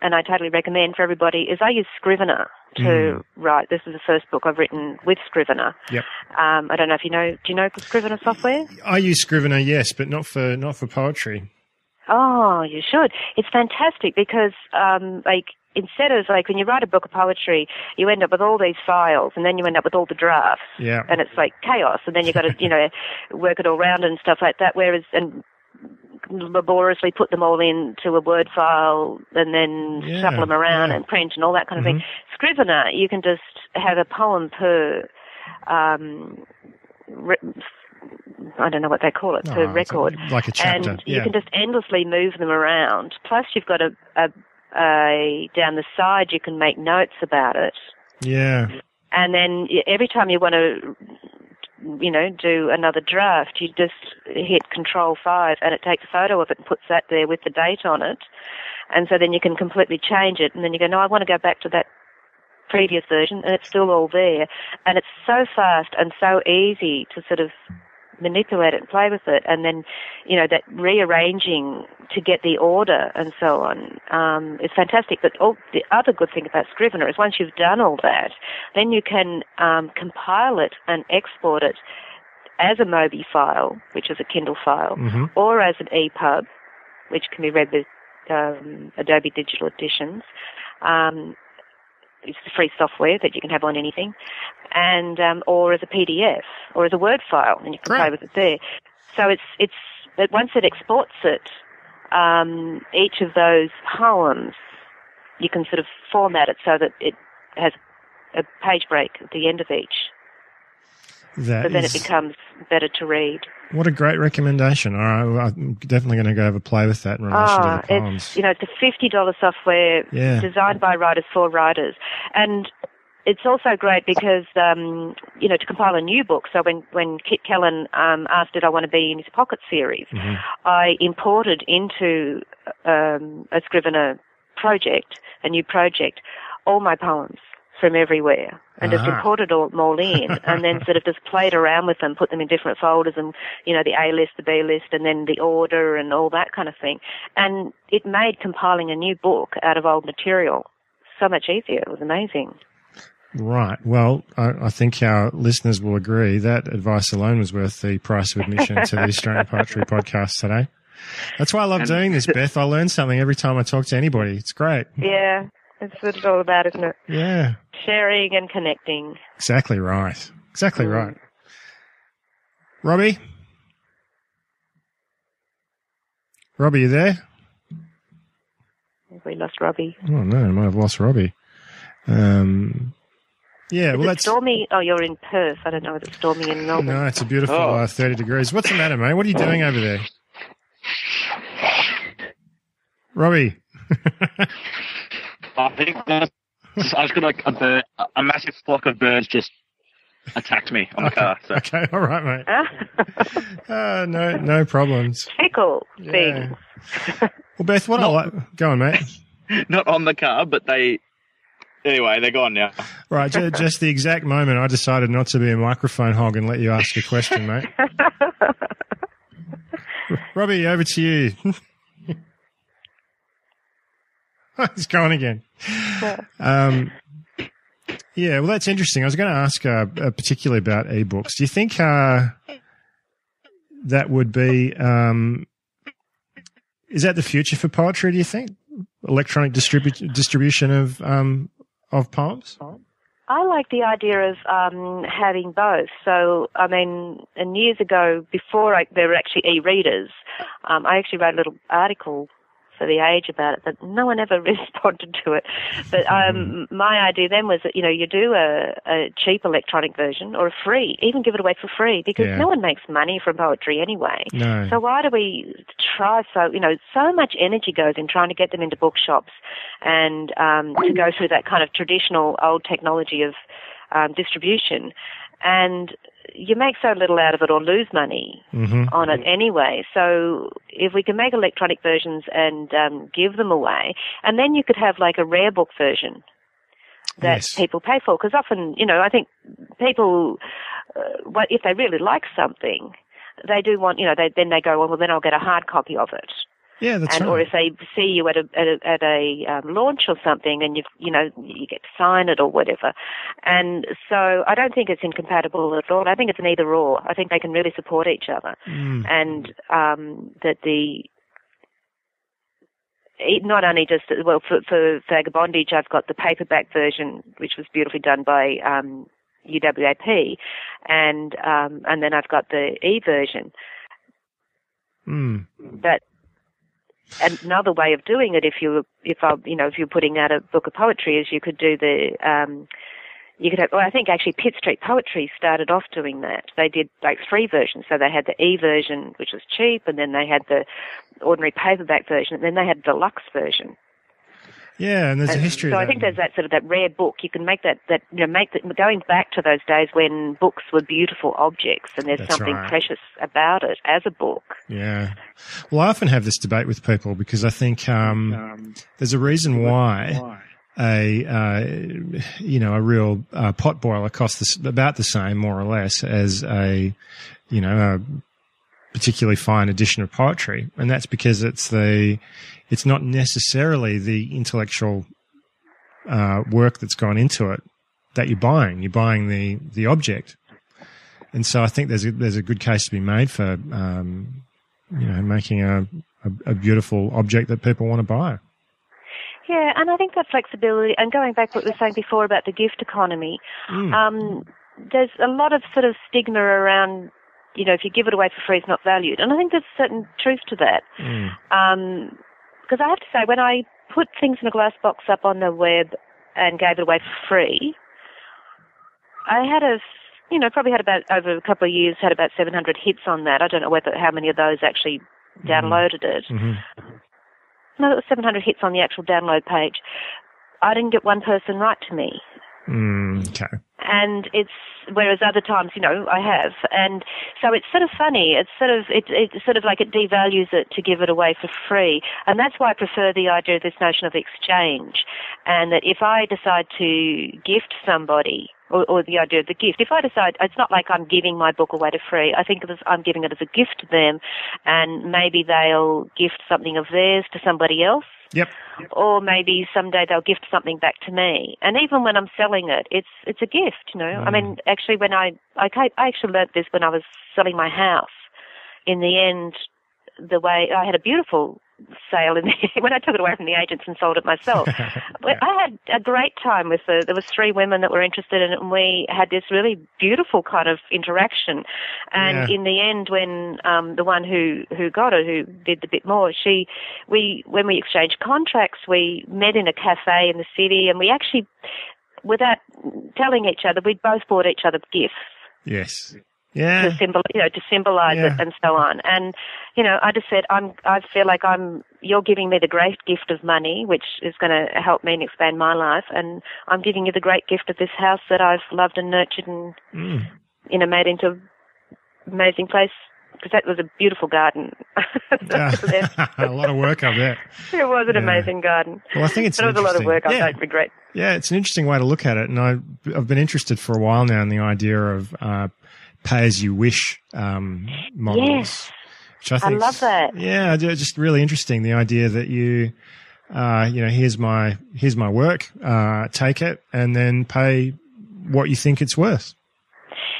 and I totally recommend for everybody, is I use Scrivener to write. This is the first book I've written with Scrivener.
Yep.
I don't know if do you know Scrivener software?
I use Scrivener, yes, but not for poetry.
Oh, you should. It's fantastic because, instead of when you write a book of poetry, you end up with all these files, and then you end up with all the drafts.
Yeah.
And it's like chaos, and then you've got to, work it all around and stuff like that. And laboriously put them all into a Word file, and then shuffle them around and print and all that kind of thing. Scrivener, you can just have a poem per. I don't know what they call it, per record.
Like a chapter.
And you can just endlessly move them around. Plus you've got a down the side you can make notes about it.
Yeah.
And then every time you want to, do another draft, you just hit Control 5 and it takes a photo of it and puts that there with the date on it. And so then you can completely change it. And then you go, no, I want to go back to that previous version, and it's still all there. And it's so fast and so easy to sort of manipulate it and play with it, and then that rearranging to get the order and so on is fantastic. But the other good thing about Scrivener is once you've done all that, then you can compile it and export it as a Mobi file, which is a Kindle file, or as an EPUB, which can be read with Adobe Digital Editions. It's the free software that you can have on anything, and or as a PDF or as a Word file, and you can play with it there. So but once it exports it, each of those poems, you can sort of format it so that it has a page break at the end of each. So then it becomes better to read.
What a great recommendation. All right, I'm definitely going to go have a play with that in relation to the poems.
It's a $50 software designed by writers for writers. And it's also great because, to compile a new book. So when Kit Kellen asked did I want to be in his Pocket series, I imported into a Scrivener project, a new project, all my poems from everywhere, and just imported them all in, and then sort of just played around with them, put them in different folders, and the A list, the B list, and then the order, and all that kind of thing. And it made compiling a new book out of old material so much easier. It was amazing.
Right. Well, I think our listeners will agree that advice alone was worth the price of admission to the Australian Poetry Podcast today. That's why I love doing this, Beth. I learn something every time I talk to anybody. It's great.
Yeah. That's what it's all about, isn't it?
Yeah.
Sharing and connecting.
Exactly right. Exactly right. Robbie? Robbie, you there?
Have we lost Robbie?
Oh, no, I might have lost Robbie. Yeah, well, that's
stormy. Oh, you're in Perth. I don't know if it's stormy in Melbourne.
No, it's a beautiful 30 degrees. What's the matter, mate? What are you doing over there? Robbie.
I think I just got like a massive flock of birds just attacked me on the car. So.
Okay, all right, mate. No problems.
Tickle things.
Well, Beth, what I like... Go on, mate.
Not on the car, but they... Anyway, they're gone now.
Right, just the exact moment I decided not to be a microphone hog and let you ask a question, mate. Robbie, over to you. He's gone again. Yeah, well, that's interesting. I was going to ask particularly about ebooks. Do you think that would be... is that the future for poetry, do you think? Electronic distribution of poems?
I like the idea of having both. So, I mean, and years ago, before there were actually e-readers, I actually wrote a little article for The Age about it, but no one ever responded to it. But my idea then was that, you do a cheap electronic version or a free, even give it away for free, because no one makes money from poetry anyway.
No.
So why do we try so much energy goes in trying to get them into bookshops and to go through that kind of traditional old technology of distribution, and you make so little out of it or lose money on it anyway. So if we can make electronic versions and give them away, and then you could have like a rare book version that people pay for. Because often, I think people, if they really like something, they do want, then they go, well, then I'll get a hard copy of it.
Yeah, that's right.
Or if they see you at a launch or something, and you get to sign it or whatever. And so I don't think it's incompatible at all. I think it's an either or. I think they can really support each other, and that not only just for Vagabondage, I've got the paperback version, which was beautifully done by UWAP, and then I've got the e-version. But another way of doing it, if you're putting out a book of poetry, is you could do I think actually Pitt Street Poetry started off doing that. They did like 3 versions. So they had the e-version, which was cheap, and then they had the ordinary paperback version, and then they had the deluxe version.
Yeah, and there's a history.
So I think there's that sort of that rare book. You can make going back to those days when books were beautiful objects, and there's something precious about it as a book.
Yeah. Well, I often have this debate with people because I think there's a reason why a real pot boiler costs about the same, more or less, as a particularly fine edition of poetry, and that's because it's not necessarily the intellectual work that's gone into it that you're buying. You're buying the object, and so I think there's a good case to be made for making a beautiful object that people want to buy.
Yeah, and I think that flexibility, and going back to what we were saying before about the gift economy, there's a lot of sort of stigma around, if you give it away for free, it's not valued. And I think there's a certain truth to that. Because I have to say, when I put things in a glass box up on the web and gave it away for free, I had probably had about, over a couple of years, had about 700 hits on that. I don't know how many of those actually downloaded it. No, it was 700 hits on the actual download page. I didn't get one person write to me.
Okay.
And whereas other times, I have. And so it's sort of funny. It's sort of like it devalues it to give it away for free. And that's why I prefer the idea of this notion of exchange. And that if I decide to gift somebody, or the idea of the gift, if I decide, it's not like I'm giving my book away for free. I think I'm giving it as a gift to them, and maybe they'll gift something of theirs to somebody else.
Yep.
Or maybe someday they'll gift something back to me. And even when I'm selling it, it's a gift, I mean, actually, when I actually learnt this when I was selling my house. In the end, the way I had a beautiful sale when I took it away from the agents and sold it myself. I had a great time with there was 3 women that were interested in it, and we had this really beautiful kind of interaction. And in the end, when the one who got it, who did the bit more, when we exchanged contracts, we met in a cafe in the city, and we actually, without telling each other, we both bought each other gifts.
Yes. Yeah.
To symbolize it and so on. And, I just said, I feel like you're giving me the great gift of money, which is going to help me and expand my life. And I'm giving you the great gift of this house that I've loved and nurtured and, made into an amazing place. Because that was a beautiful garden.
A lot of work up there.
It was an amazing garden.
Well, I think it's
a lot of work. I don't regret.
Yeah, it's an interesting way to look at it. And I've been interested for a while now in the idea of pay-as-you-wish models.
Yes.
Which I
love that.
Yeah, just really interesting. The idea that you, here's my work, take it, and then pay what you think it's worth.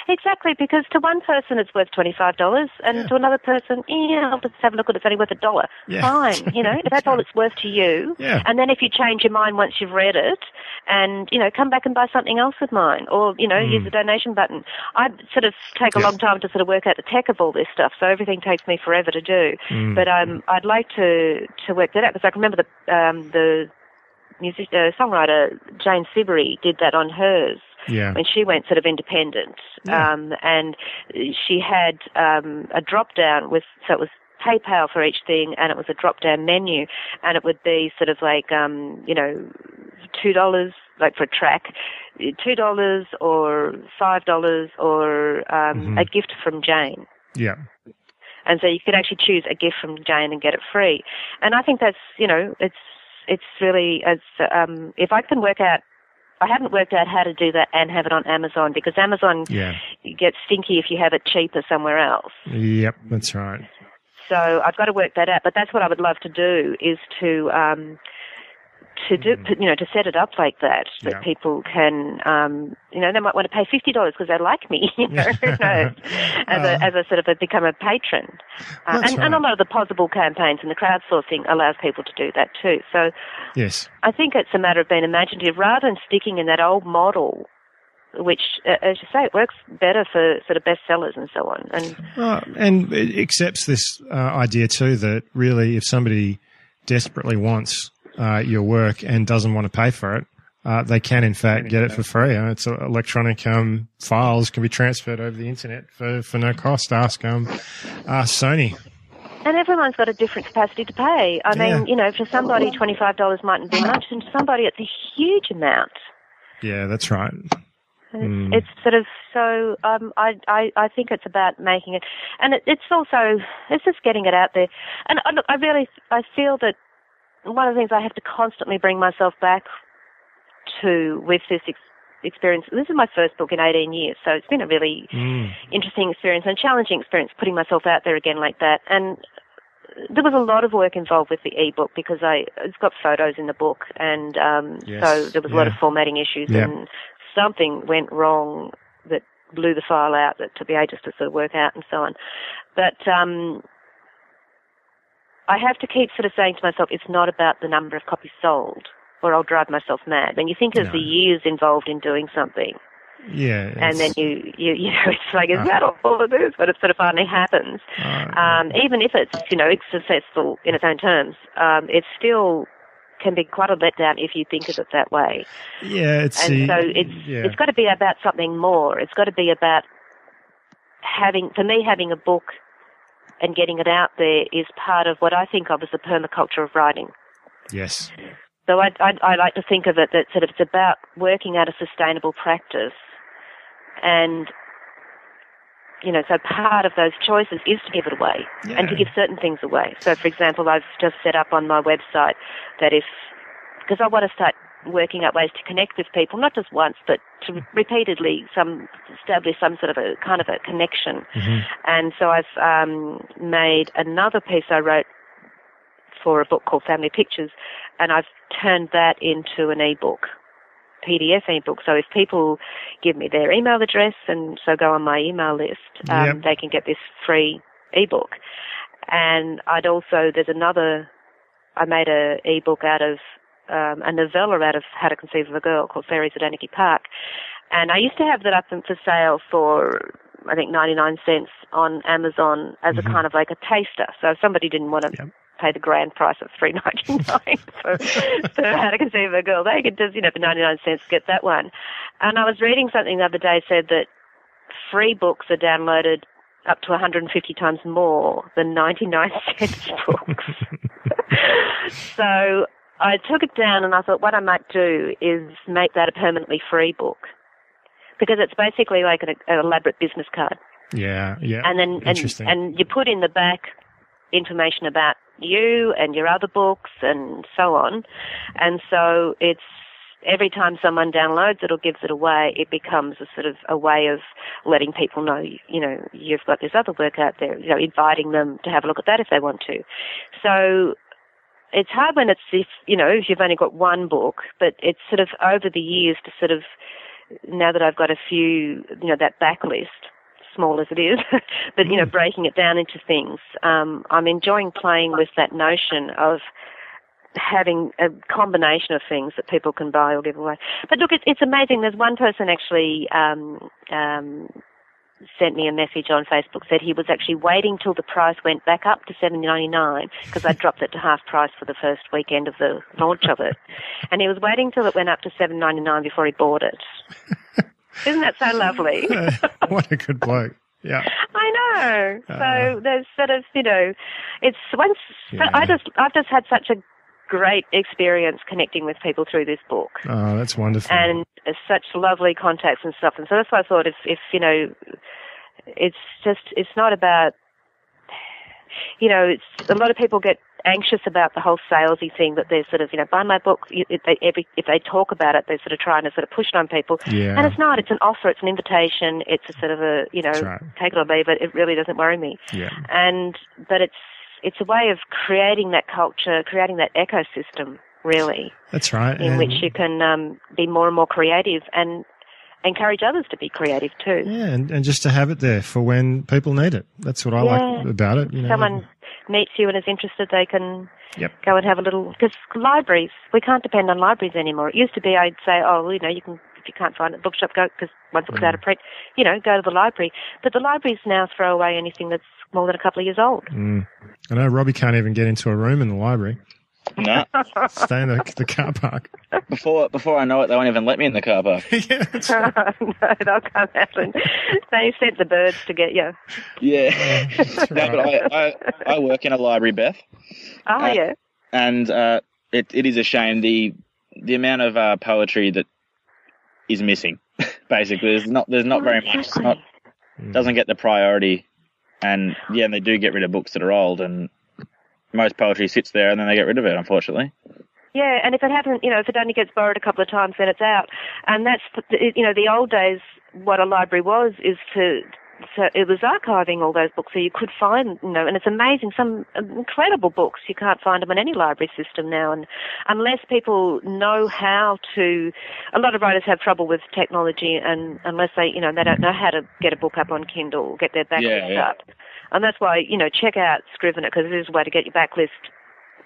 Exactly, because to one person it's worth $25, and to another person, I'll just have a look at it, it's only worth $1.
Yeah.
Fine, if that's all it's worth to you.
Yeah.
And then if you change your mind once you've read it, and, come back and buy something else with mine, or, use the donation button. I sort of take a long time to sort of work out the tech of all this stuff, so everything takes me forever to do. But I'd like to work that out, because I can remember the songwriter Jane Siberry did that on hers.
Yeah.
When she went sort of independent, and she had a drop down so it was PayPal for each thing, and it was a drop down menu, and it would be sort of like $2 like for a track, $2 or $5 or a gift from Jane.
Yeah.
And so you could actually choose a gift from Jane and get it free. And I think that's it's really as if I can work out. I haven't worked out how to do that and have it on Amazon, because Amazon gets stinky if you have it cheaper somewhere else.
Yep, that's right.
So I've got to work that out. But that's what I would love to do, is to set it up like that people can, they might want to pay $50 because they like me, who knows, as a sort of become a patron. And a lot of the possible campaigns and the crowdsourcing allows people to do that too. So
yes,
I think it's a matter of being imaginative rather than sticking in that old model, which, as you say, it works better for sort of bestsellers and so on.
And it accepts this idea too that really if somebody desperately wants your work and doesn't want to pay for it, they can in fact get it for free. It's electronic files can be transferred over the internet for no cost. Ask Sony.
And everyone's got a different capacity to pay. I mean, for somebody $25 mightn't be much, and to somebody it's a huge amount. Yeah,
that's right.
It's sort of so. I think it's about making it, and it's just getting it out there. And look, I feel that one of the things I have to constantly bring myself back to with this experience. This is my first book in 18 years, so it's been a really interesting experience and challenging experience putting myself out there again like that. And there was a lot of work involved with the ebook because it's got photos in the book, and so there was a lot of formatting issues, and something went wrong that blew the file out that took me ages to sort of work out and so on. But I have to keep sort of saying to myself, it's not about the number of copies sold, or I'll drive myself mad. When you think of the years involved in doing something, and then you it's like, is that all it is? But it sort of finally happens. Even if it's, it's successful in its own terms, it still can be quite a letdown if you think of it that way.
Yeah,
it's got to be about something more. It's got to be about having a book and getting it out there is part of what I think of as the permaculture of writing.
Yes.
So I like to think of it that sort of it's about working out a sustainable practice, and so part of those choices is to give it away and to give certain things away. So, for example, I've just set up on my website that because I want to start working out ways to connect with people, not just once, but to repeatedly establish some sort of a kind of a connection.
Mm-hmm.
And so I've made another piece I wrote for a book called Family Pictures, and I've turned that into an ebook, PDF ebook. So if people give me their email address and so go on my email list, they can get this free ebook. And there's another I made a ebook out of a novella out of How to Conceive of a Girl called Fairies at Anarchy Park. And I used to have that up for sale for, I think, 99 cents on Amazon as a kind of like a taster. So if somebody didn't want to pay the grand price of $3.99 for How to Conceive of a Girl, they could just, for 99 cents get that one. And I was reading something the other day said that free books are downloaded up to 150 times more than 99 cents books. So I took it down and I thought what I might do is make that a permanently free book, because it's basically like an elaborate business card.
Yeah.
And then
Interesting.
and you put in the back information about you and your other books and so on. And so it's every time someone downloads it or gives it away, it becomes a sort of a way of letting people know, you've got this other work out there, inviting them to have a look at that if they want to. So it's hard when it's if you've only got one book, but it's sort of over the years to sort of, now that I've got a few, that backlist, small as it is, but, breaking it down into things, I'm enjoying playing with that notion of having a combination of things that people can buy or give away. But look, it's amazing. There's one person actually sent me a message on Facebook, said he was actually waiting till the price went back up to $7.99 because I dropped it to half price for the first weekend of the launch of it. And he was waiting till it went up to $7.99 before he bought it. Isn't that so lovely?
What a good bloke. Yeah.
I know. So there's sort of, it's once, I've just had such a great experience connecting with people through this book.
Oh, that's wonderful.
And such lovely contacts and stuff. And so that's why I thought if it's not about, it's a lot of people get anxious about the whole salesy thing that they're sort of, buy my book. If they talk about it, they're sort of trying to sort of push it on people.
Yeah.
And it's not. It's an offer. It's an invitation. It's a sort of a,
right.
Take it or leave it. It really doesn't worry me.
Yeah.
But it's a way of creating that culture, creating that ecosystem, really.
That's right.
In which you can be more and more creative and encourage others to be creative too.
Yeah, and just to have it there for when people need it. That's what I like about it.
Someone meets you and is interested, they can go and have a little, because libraries, we can't depend on libraries anymore. It used to be I'd say, you can, if you can't find it, bookshop, go, because once it was out of print, go to the library. But the libraries now throw away anything that's more than a couple of years old.
I know Robbie can't even get into a room in the library.
No.
Stay in the car park.
Before I know it, they won't even let me in the car park.
Yeah, that's right.
No, they'll come out and they sent the birds to get you.
Yeah.
That's right.
No, but I work in a library, Beth.
Oh, yeah.
And it is a shame the amount of poetry that is missing. Basically, there's not very much. It doesn't get the priority, and they do get rid of books that are old, and most poetry sits there and then they get rid of it, unfortunately.
Yeah, and if it hasn't, if it only gets borrowed a couple of times, then it's out. And that's, the old days, what a library was, so it was archiving all those books so you could find, and it's amazing, some incredible books, you can't find them in any library system now. And unless people know how to, a lot of writers have trouble with technology, and unless they, they don't know how to get a book up on Kindle, get their backlist up. And that's why, check out Scrivener, because it is a way to get your backlist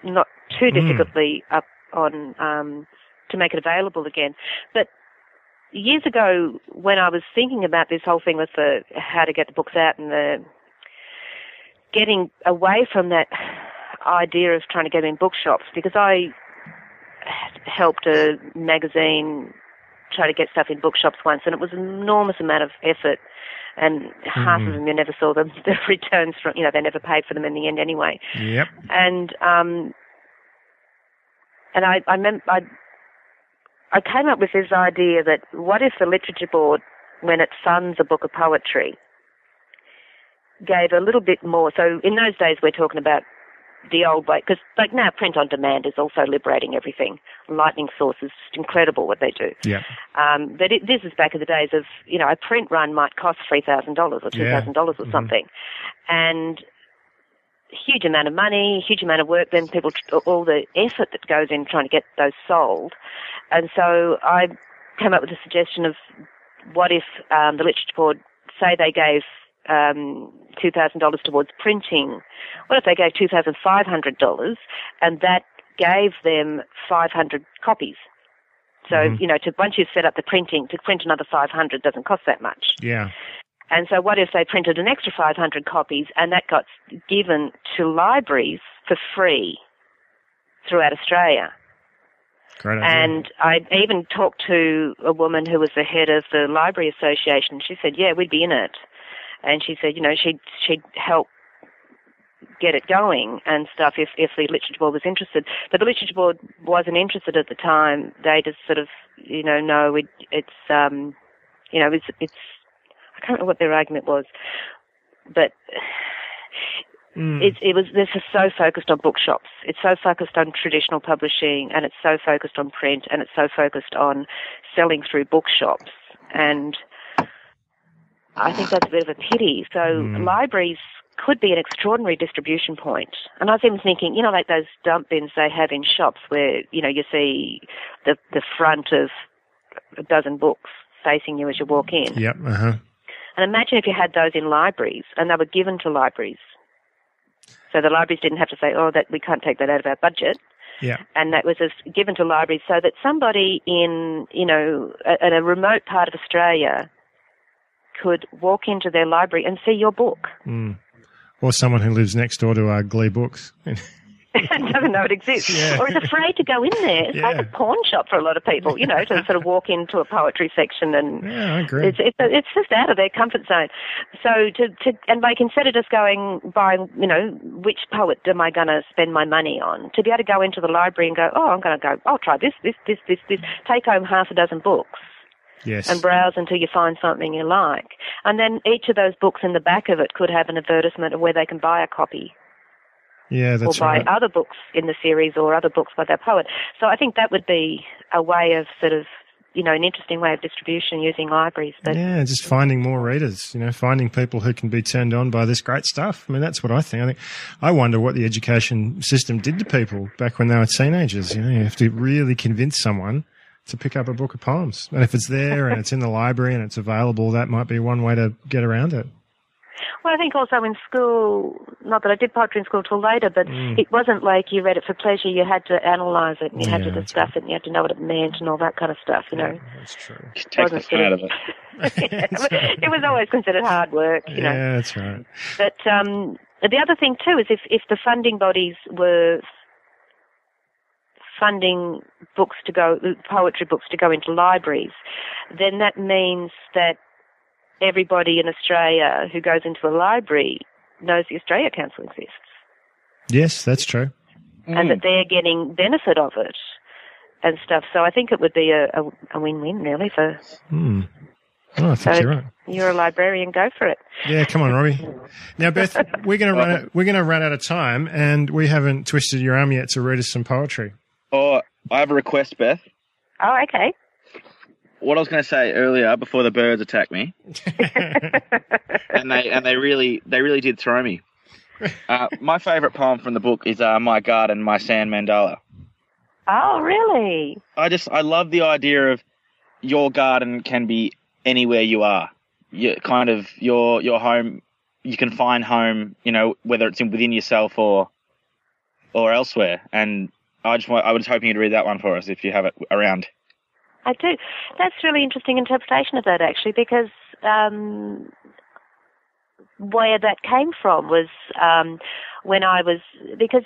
not too difficultly up on, to make it available again. But years ago, when I was thinking about this whole thing with how to get the books out and the getting away from that idea of trying to get them in bookshops, because I helped a magazine try to get stuff in bookshops once, and it was an enormous amount of effort. And half of them, you never saw the returns from, they never paid for them in the end anyway.
Yep.
And I came up with this idea that what if the literature board, when it funds a book of poetry, gave a little bit more. So in those days, we're talking about the old way, because like now print on demand is also liberating everything. Lightning Source is just incredible what they do.
Yeah.
But this is back in the days of, a print run might cost $3,000 or $2,000 or something. And huge amount of money, huge amount of work, then all the effort that goes in trying to get those sold. And so I came up with a suggestion of what if the literature board, say they gave $2,000 towards printing. What if they gave $2,500 and that gave them 500 copies. So, once you've set up the printing, to print another 500 doesn't cost that much.
Yeah.
And so what if they printed an extra 500 copies and that got given to libraries for free throughout Australia?
Great idea.
And I even talked to a woman who was the head of the Library Association. She said, yeah, we'd be in it. And she said, she'd help get it going and stuff if the Literature Board was interested. But the Literature Board wasn't interested at the time. They just sort of, no, it's I can't remember what their argument was, but this is so focused on bookshops. It's so focused on traditional publishing, and it's so focused on print, and it's so focused on selling through bookshops. And I think that's a bit of a pity. So libraries could be an extraordinary distribution point. And I was even thinking, like those dump bins they have in shops where, you see the front of a dozen books facing you as you walk in.
Yep, uh-huh.
And imagine if you had those in libraries and they were given to libraries. So the libraries didn't have to say, that we can't take that out of our budget.
Yeah.
And that was just given to libraries so that somebody in, in a remote part of Australia could walk into their library and see your book.
Mm. Or someone who lives next door to Glee Books.
And doesn't know it exists.
Yeah.
Or is afraid to go in there. It's like a pawn shop for a lot of people, to sort of walk into a poetry section and
yeah, I agree.
It's just out of their comfort zone. So and like instead of just buying, which poet am I going to spend my money on, to be able to go into the library and go, I'll try this, take home half a dozen books.
Yes.
And browse until you find something you like. And then each of those books in the back of it could have an advertisement of where they can buy a copy.
Yeah, that's
right. Or buy
right.
other books in the series or other books by that poet. So I think that would be a way of sort of, an interesting way of distribution using libraries. But
yeah, just finding more readers, finding people who can be turned on by this great stuff. I mean, that's what I think. I wonder what the education system did to people back when they were teenagers. You have to really convince someone to pick up a book of poems. And if it's there and it's in the library and it's available, that might be one way to get around it.
Well, I think also in school, not that I did poetry in school till later, but it wasn't like you read it for pleasure. You had to analyse it and you had to discuss it and you had to know what it meant and all that kind of stuff,
Yeah, that's true.
Take the fun out of it.
It was always considered hard work,
Yeah, that's right.
But the other thing too is if the funding bodies were funding poetry books to go into libraries, then that means that everybody in Australia who goes into a library knows the Australia Council exists.
Yes, that's true.
And that they're getting benefit of it and stuff. So I think it would be a win-win, really, for...
Oh, I think you're right.
You're a librarian, go for it.
Yeah, come on, Robbie. Now, Beth, we're going to run out of time, and we haven't twisted your arm yet to read us some poetry.
Oh, I have a request, Beth.
Oh, okay.
What I was going to say earlier, before the birds attacked me, and they really did throw me. My favourite poem from the book is "My Garden, My Sand Mandala."
Oh, really?
I love the idea of your garden can be anywhere you are. Your home. You can find home, whether it's within yourself or elsewhere. And I was hoping you'd read that one for us if you have it around.
I do. That's a really interesting interpretation of that, actually, because where that came from was when because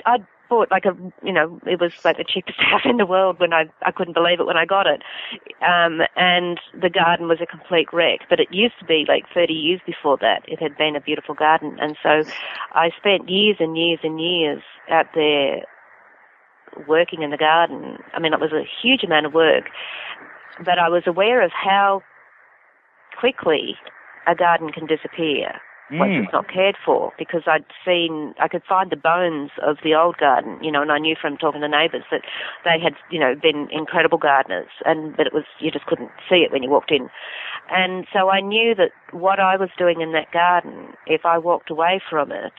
I bought it was like the cheapest house in the world when I couldn't believe it when I got it. And the garden was a complete wreck, but it used to be like 30 years before that. It had been a beautiful garden. And so I spent years and years and years out there working in the garden. I mean, it was a huge amount of work, but I was aware of how quickly a garden can disappear once it's not cared for, because I could find the bones of the old garden, and I knew from talking to neighbours that they had, been incredible gardeners, but you just couldn't see it when you walked in. And so I knew that what I was doing in that garden, if I walked away from it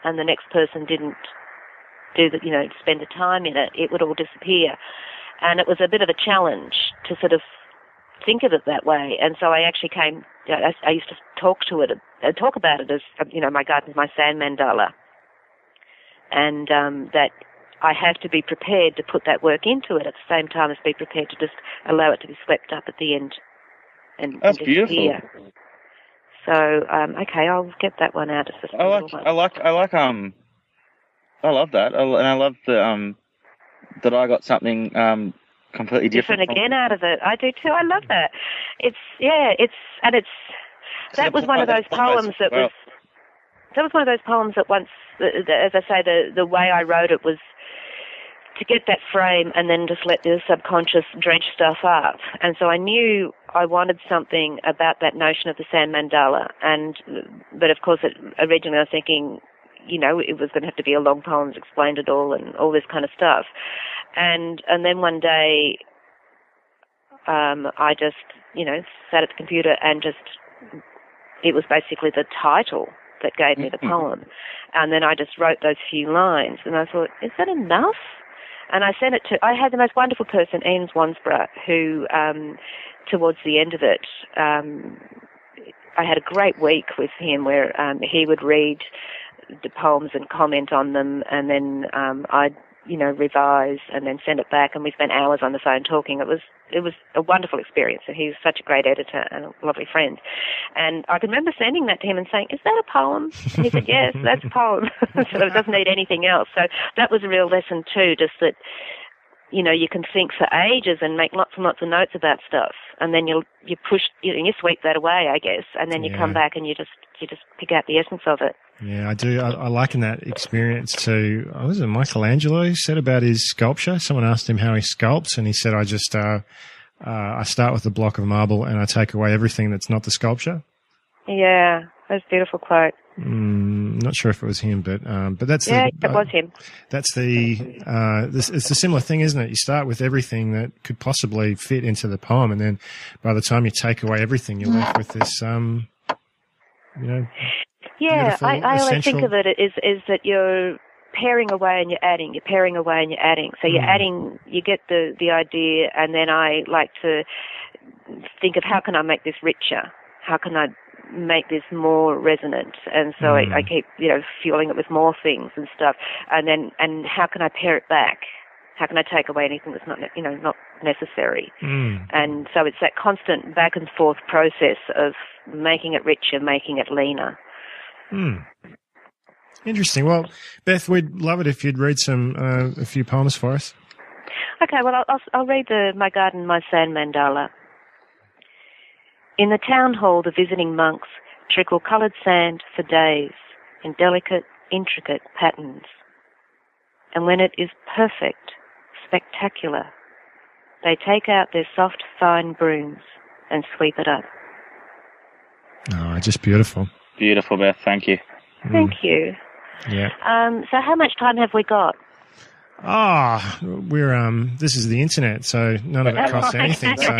and the next person didn't spend the time in it, it would all disappear. And it was a bit of a challenge to sort of think of it that way. And so I actually I used to talk about it as, my garden is my sand mandala. And that I have to be prepared to put that work into it at the same time as be prepared to just allow it to be swept up at the end.
That's beautiful.
So, okay, I'll get that one out. It's just
I love that, and I love that I got something completely different
again out of it. I do too. I love that. That was one of those poems that was. That was one of those poems that once, as I say, the way I wrote it was to get that frame and then just let the subconscious dredge stuff up. And so I knew I wanted something about that notion of the sand mandala. But of course, originally I was thinking, it was going to have to be a long poem that explained it all and all this kind of stuff. And then one day, I just, sat at the computer and it was basically the title that gave me the poem. And then I just wrote those few lines and I thought, is that enough? And I sent it I had the most wonderful person, Ian Swansborough, who, towards the end of it, I had a great week with him where he would read the poems and comment on them, and then I'd, revise and then send it back, and we spent hours on the phone talking. It was a wonderful experience, and he's such a great editor and a lovely friend. And I can remember sending that to him and saying, is that a poem? And he said, yes, that's a poem. So it doesn't need anything else. So that was a real lesson too, just that, you can think for ages and make lots and lots of notes about stuff, and then you push, you sweep that away, I guess, and then you come back and you just pick out the essence of it.
Yeah, I do. I liken that experience to, was it Michelangelo said about his sculpture? Someone asked him how he sculpts, and he said, I just, I start with a block of marble and I take away everything that's not the sculpture.
Yeah, that's a beautiful quote.
Not sure if it was him, but that's
it was him.
That's it's a similar thing, isn't it? You start with everything that could possibly fit into the poem, and then by the time you take away everything, you're left with this,
Yeah, I always think of it is that you're paring away and you're adding, you're paring away and you're adding. So you're adding, you get the idea, and then I like to think of how can I make this richer? How can I make this more resonant? And so I keep, fueling it with more things and stuff. And how can I pare it back? How can I take away anything that's not, not necessary? And so it's that constant back and forth process of making it richer, making it leaner.
Interesting. Well, Beth, we'd love it if you'd read a few poems for us.
Okay, well, I'll read My Garden, My Sand Mandala. In the town hall, the visiting monks trickle coloured sand for days in delicate, intricate patterns. And when it is perfect, spectacular, they take out their soft, fine brooms and sweep it up.
Oh, just beautiful.
Beautiful, Beth. Thank you.
Thank you.
Yeah.
So how much time have we got?
This is the internet, so none of it costs anything. So,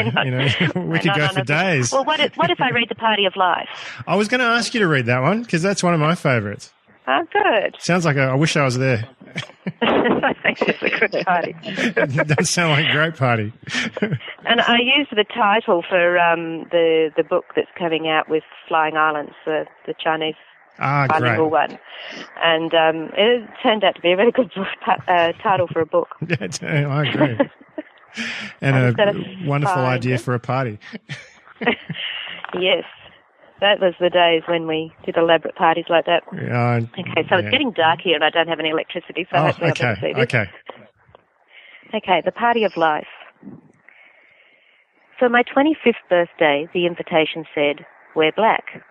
we could go for days.
Well, what if I read The Party of Life?
I was going to ask you to read that one because that's one of my favourites.
Oh, good.
Sounds like I wish I was there.
I think it's a good party.
It does sound like a great party.
And I used the title for the book that's coming out with Flying Islands, the Chinese bilingual one. And it turned out to be a very good title for a book.
Yeah, I agree. And a wonderful idea for a party.
Yes. That was the days when we did elaborate parties like that.
Yeah.
Okay, so it's getting dark here and I don't have any electricity, so hopefully I'll be able to see this. Okay, The Party of Life. For my 25th birthday, the invitation said, wear black.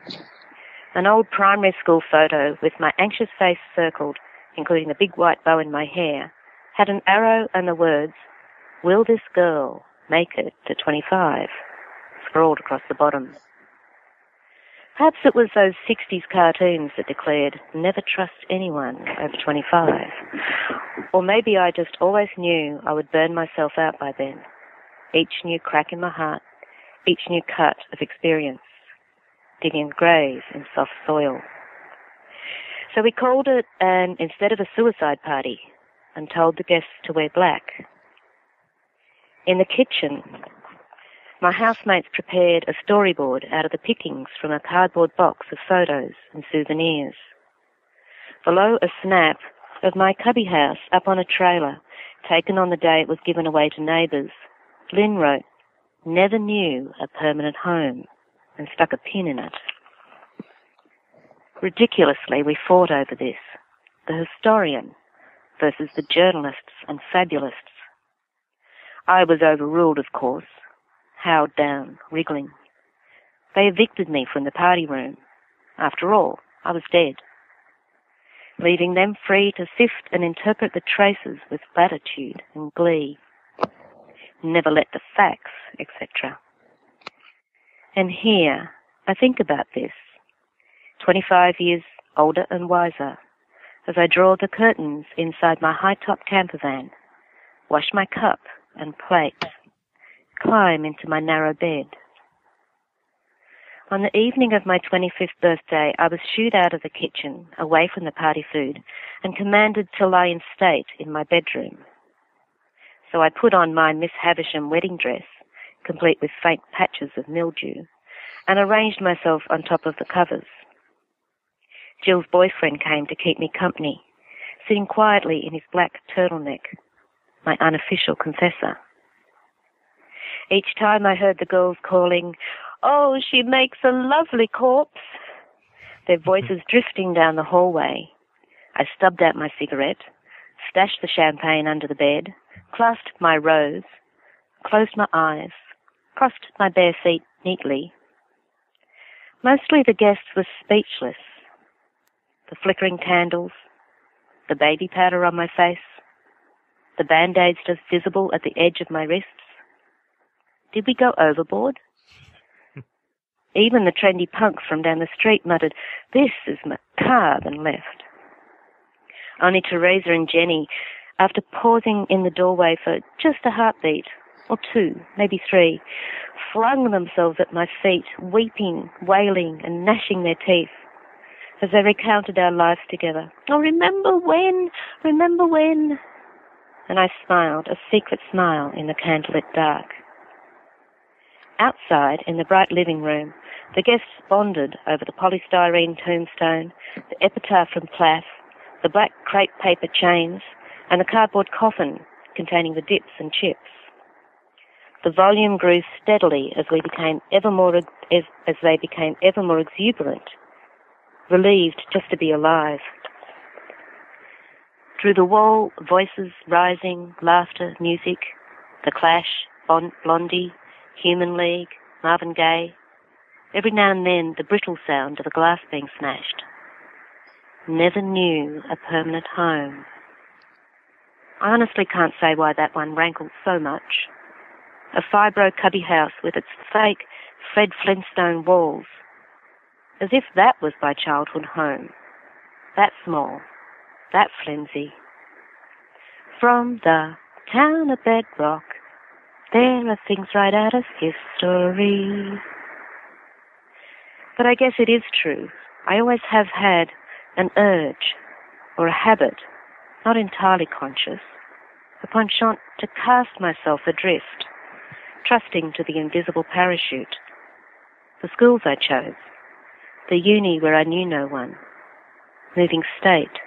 An old primary school photo with my anxious face circled, including a big white bow in my hair, had an arrow and the words, will this girl make it to 25, scrawled across the bottom. Perhaps it was those 60s cartoons that declared, never trust anyone over 25. Or maybe I just always knew I would burn myself out by then. Each new crack in my heart, each new cut of experience, digging graves in soft soil. So we called it instead of a suicide party, and told the guests to wear black. In the kitchen, my housemates prepared a storyboard out of the pickings from a cardboard box of photos and souvenirs. Below a snap of my cubby house up on a trailer, taken on the day it was given away to neighbours, Lynn wrote, "Never knew a permanent home," and stuck a pin in it. Ridiculously, we fought over this, the historian versus the journalists and fabulists. I was overruled, of course, howled down, wriggling. They evicted me from the party room. After all, I was dead, leaving them free to sift and interpret the traces with latitude and glee. Never let the facts, etc. And here, I think about this, 25 years older and wiser, as I draw the curtains inside my high-top camper van, wash my cup and plate, climb into my narrow bed. On the evening of my 25th birthday, I was shooed out of the kitchen, away from the party food, and commanded to lie in state in my bedroom. So I put on my Miss Havisham wedding dress, complete with faint patches of mildew, and arranged myself on top of the covers. Jill's boyfriend came to keep me company, sitting quietly in his black turtleneck, my unofficial confessor. Each time I heard the girls calling, "Oh, she makes a lovely corpse," their voices drifting down the hallway, I stubbed out my cigarette, stashed the champagne under the bed, clasped my rose, closed my eyes, crossed my bare feet neatly. Mostly the guests were speechless. The flickering candles, the baby powder on my face, the band-aids just visible at the edge of my wrists. Did we go overboard? Even the trendy punks from down the street muttered, "This is macabre," and left. Only Teresa and Jenny, after pausing in the doorway for just a heartbeat, or two, maybe three, flung themselves at my feet, weeping, wailing, and gnashing their teeth, as they recounted our lives together. "Oh, remember when? Remember when?" And I smiled, a secret smile in the candlelit dark. Outside, in the bright living room, the guests bonded over the polystyrene tombstone, the epitaph from Plath, the black crepe paper chains, and the cardboard coffin containing the dips and chips. The volume grew steadily as they became ever more exuberant, relieved just to be alive. Through the wall, voices rising, laughter, music, The Clash, Blondie, Human League, Marvin Gaye. Every now and then, the brittle sound of a glass being smashed. Never knew a permanent home. I honestly can't say why that one rankled so much. A fibro cubby house with its fake Fred Flintstone walls. As if that was my childhood home. That small. That flimsy. From the town of Bedrock, there are things right out of history. But I guess it is true. I always have had an urge, or a habit, not entirely conscious, a penchant to cast myself adrift, trusting to the invisible parachute. The schools I chose, the uni where I knew no one, moving state,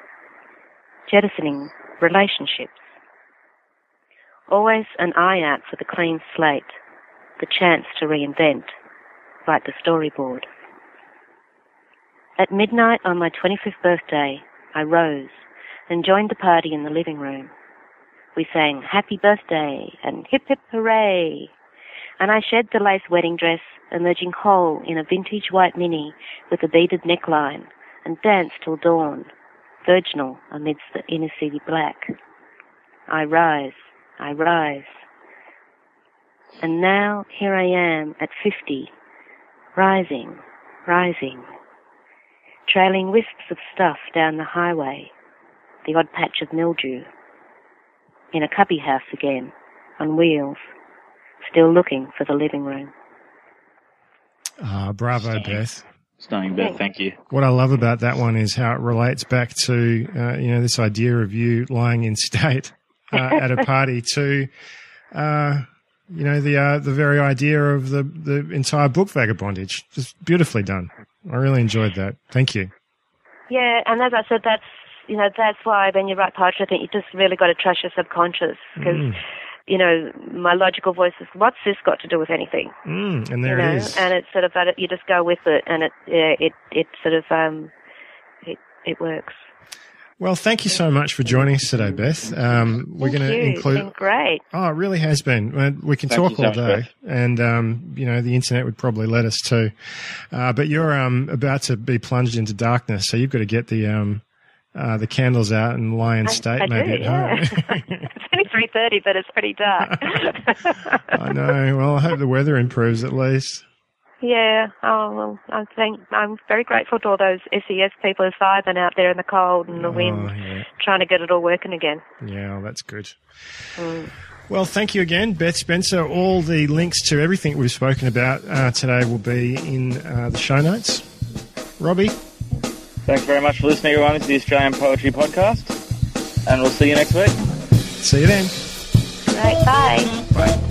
jettisoning relationships. Always an eye out for the clean slate, the chance to reinvent, write the storyboard. At midnight on my 25th birthday, I rose and joined the party in the living room. We sang "Happy Birthday" and "Hip Hip Hooray," and I shed the lace wedding dress, emerging whole in a vintage white mini with a beaded neckline, and danced till dawn, virginal amidst the inner city black. I rise. And now here I am at 50, rising, trailing wisps of stuff down the highway, the odd patch of mildew, in a cubby house again, on wheels, still looking for the living room.
Bravo, Beth.
Stunning, Beth. Thank you.
What I love about that one is how it relates back to, this idea of you lying in state at a party to, the very idea of the entire book, Vagabondage. Just beautifully done. I really enjoyed that. Thank you.
Yeah, and as I said, that's that's why when you write poetry, I think you just really got to trust your subconscious, because, my logical voice is, what's this got to do with anything?
And there it is.
And it's sort of, you just go with it, and it sort of, it works.
Well, thank you so much for joining us today, Beth. We're going to include.
It's been great.
Oh, it really has been. We can talk all day, and the internet would probably let us too. But you're about to be plunged into darkness, so you've got to get the candles out and lie in state, maybe at home.
It's only 3:30, but it's pretty dark.
I know. Well, I hope the weather improves at least.
Yeah. Oh, well, I'm very grateful to all those SES people who's firemen out there in the cold and the wind, trying to get it all working again.
Yeah, well, that's good. Well, thank you again, Beth Spencer. All the links to everything we've spoken about today will be in the show notes. Robbie?
Thanks very much for listening, everyone. This is the Australian Poetry Podcast, and we'll see you next week.
See you then.
Right, bye.
Bye.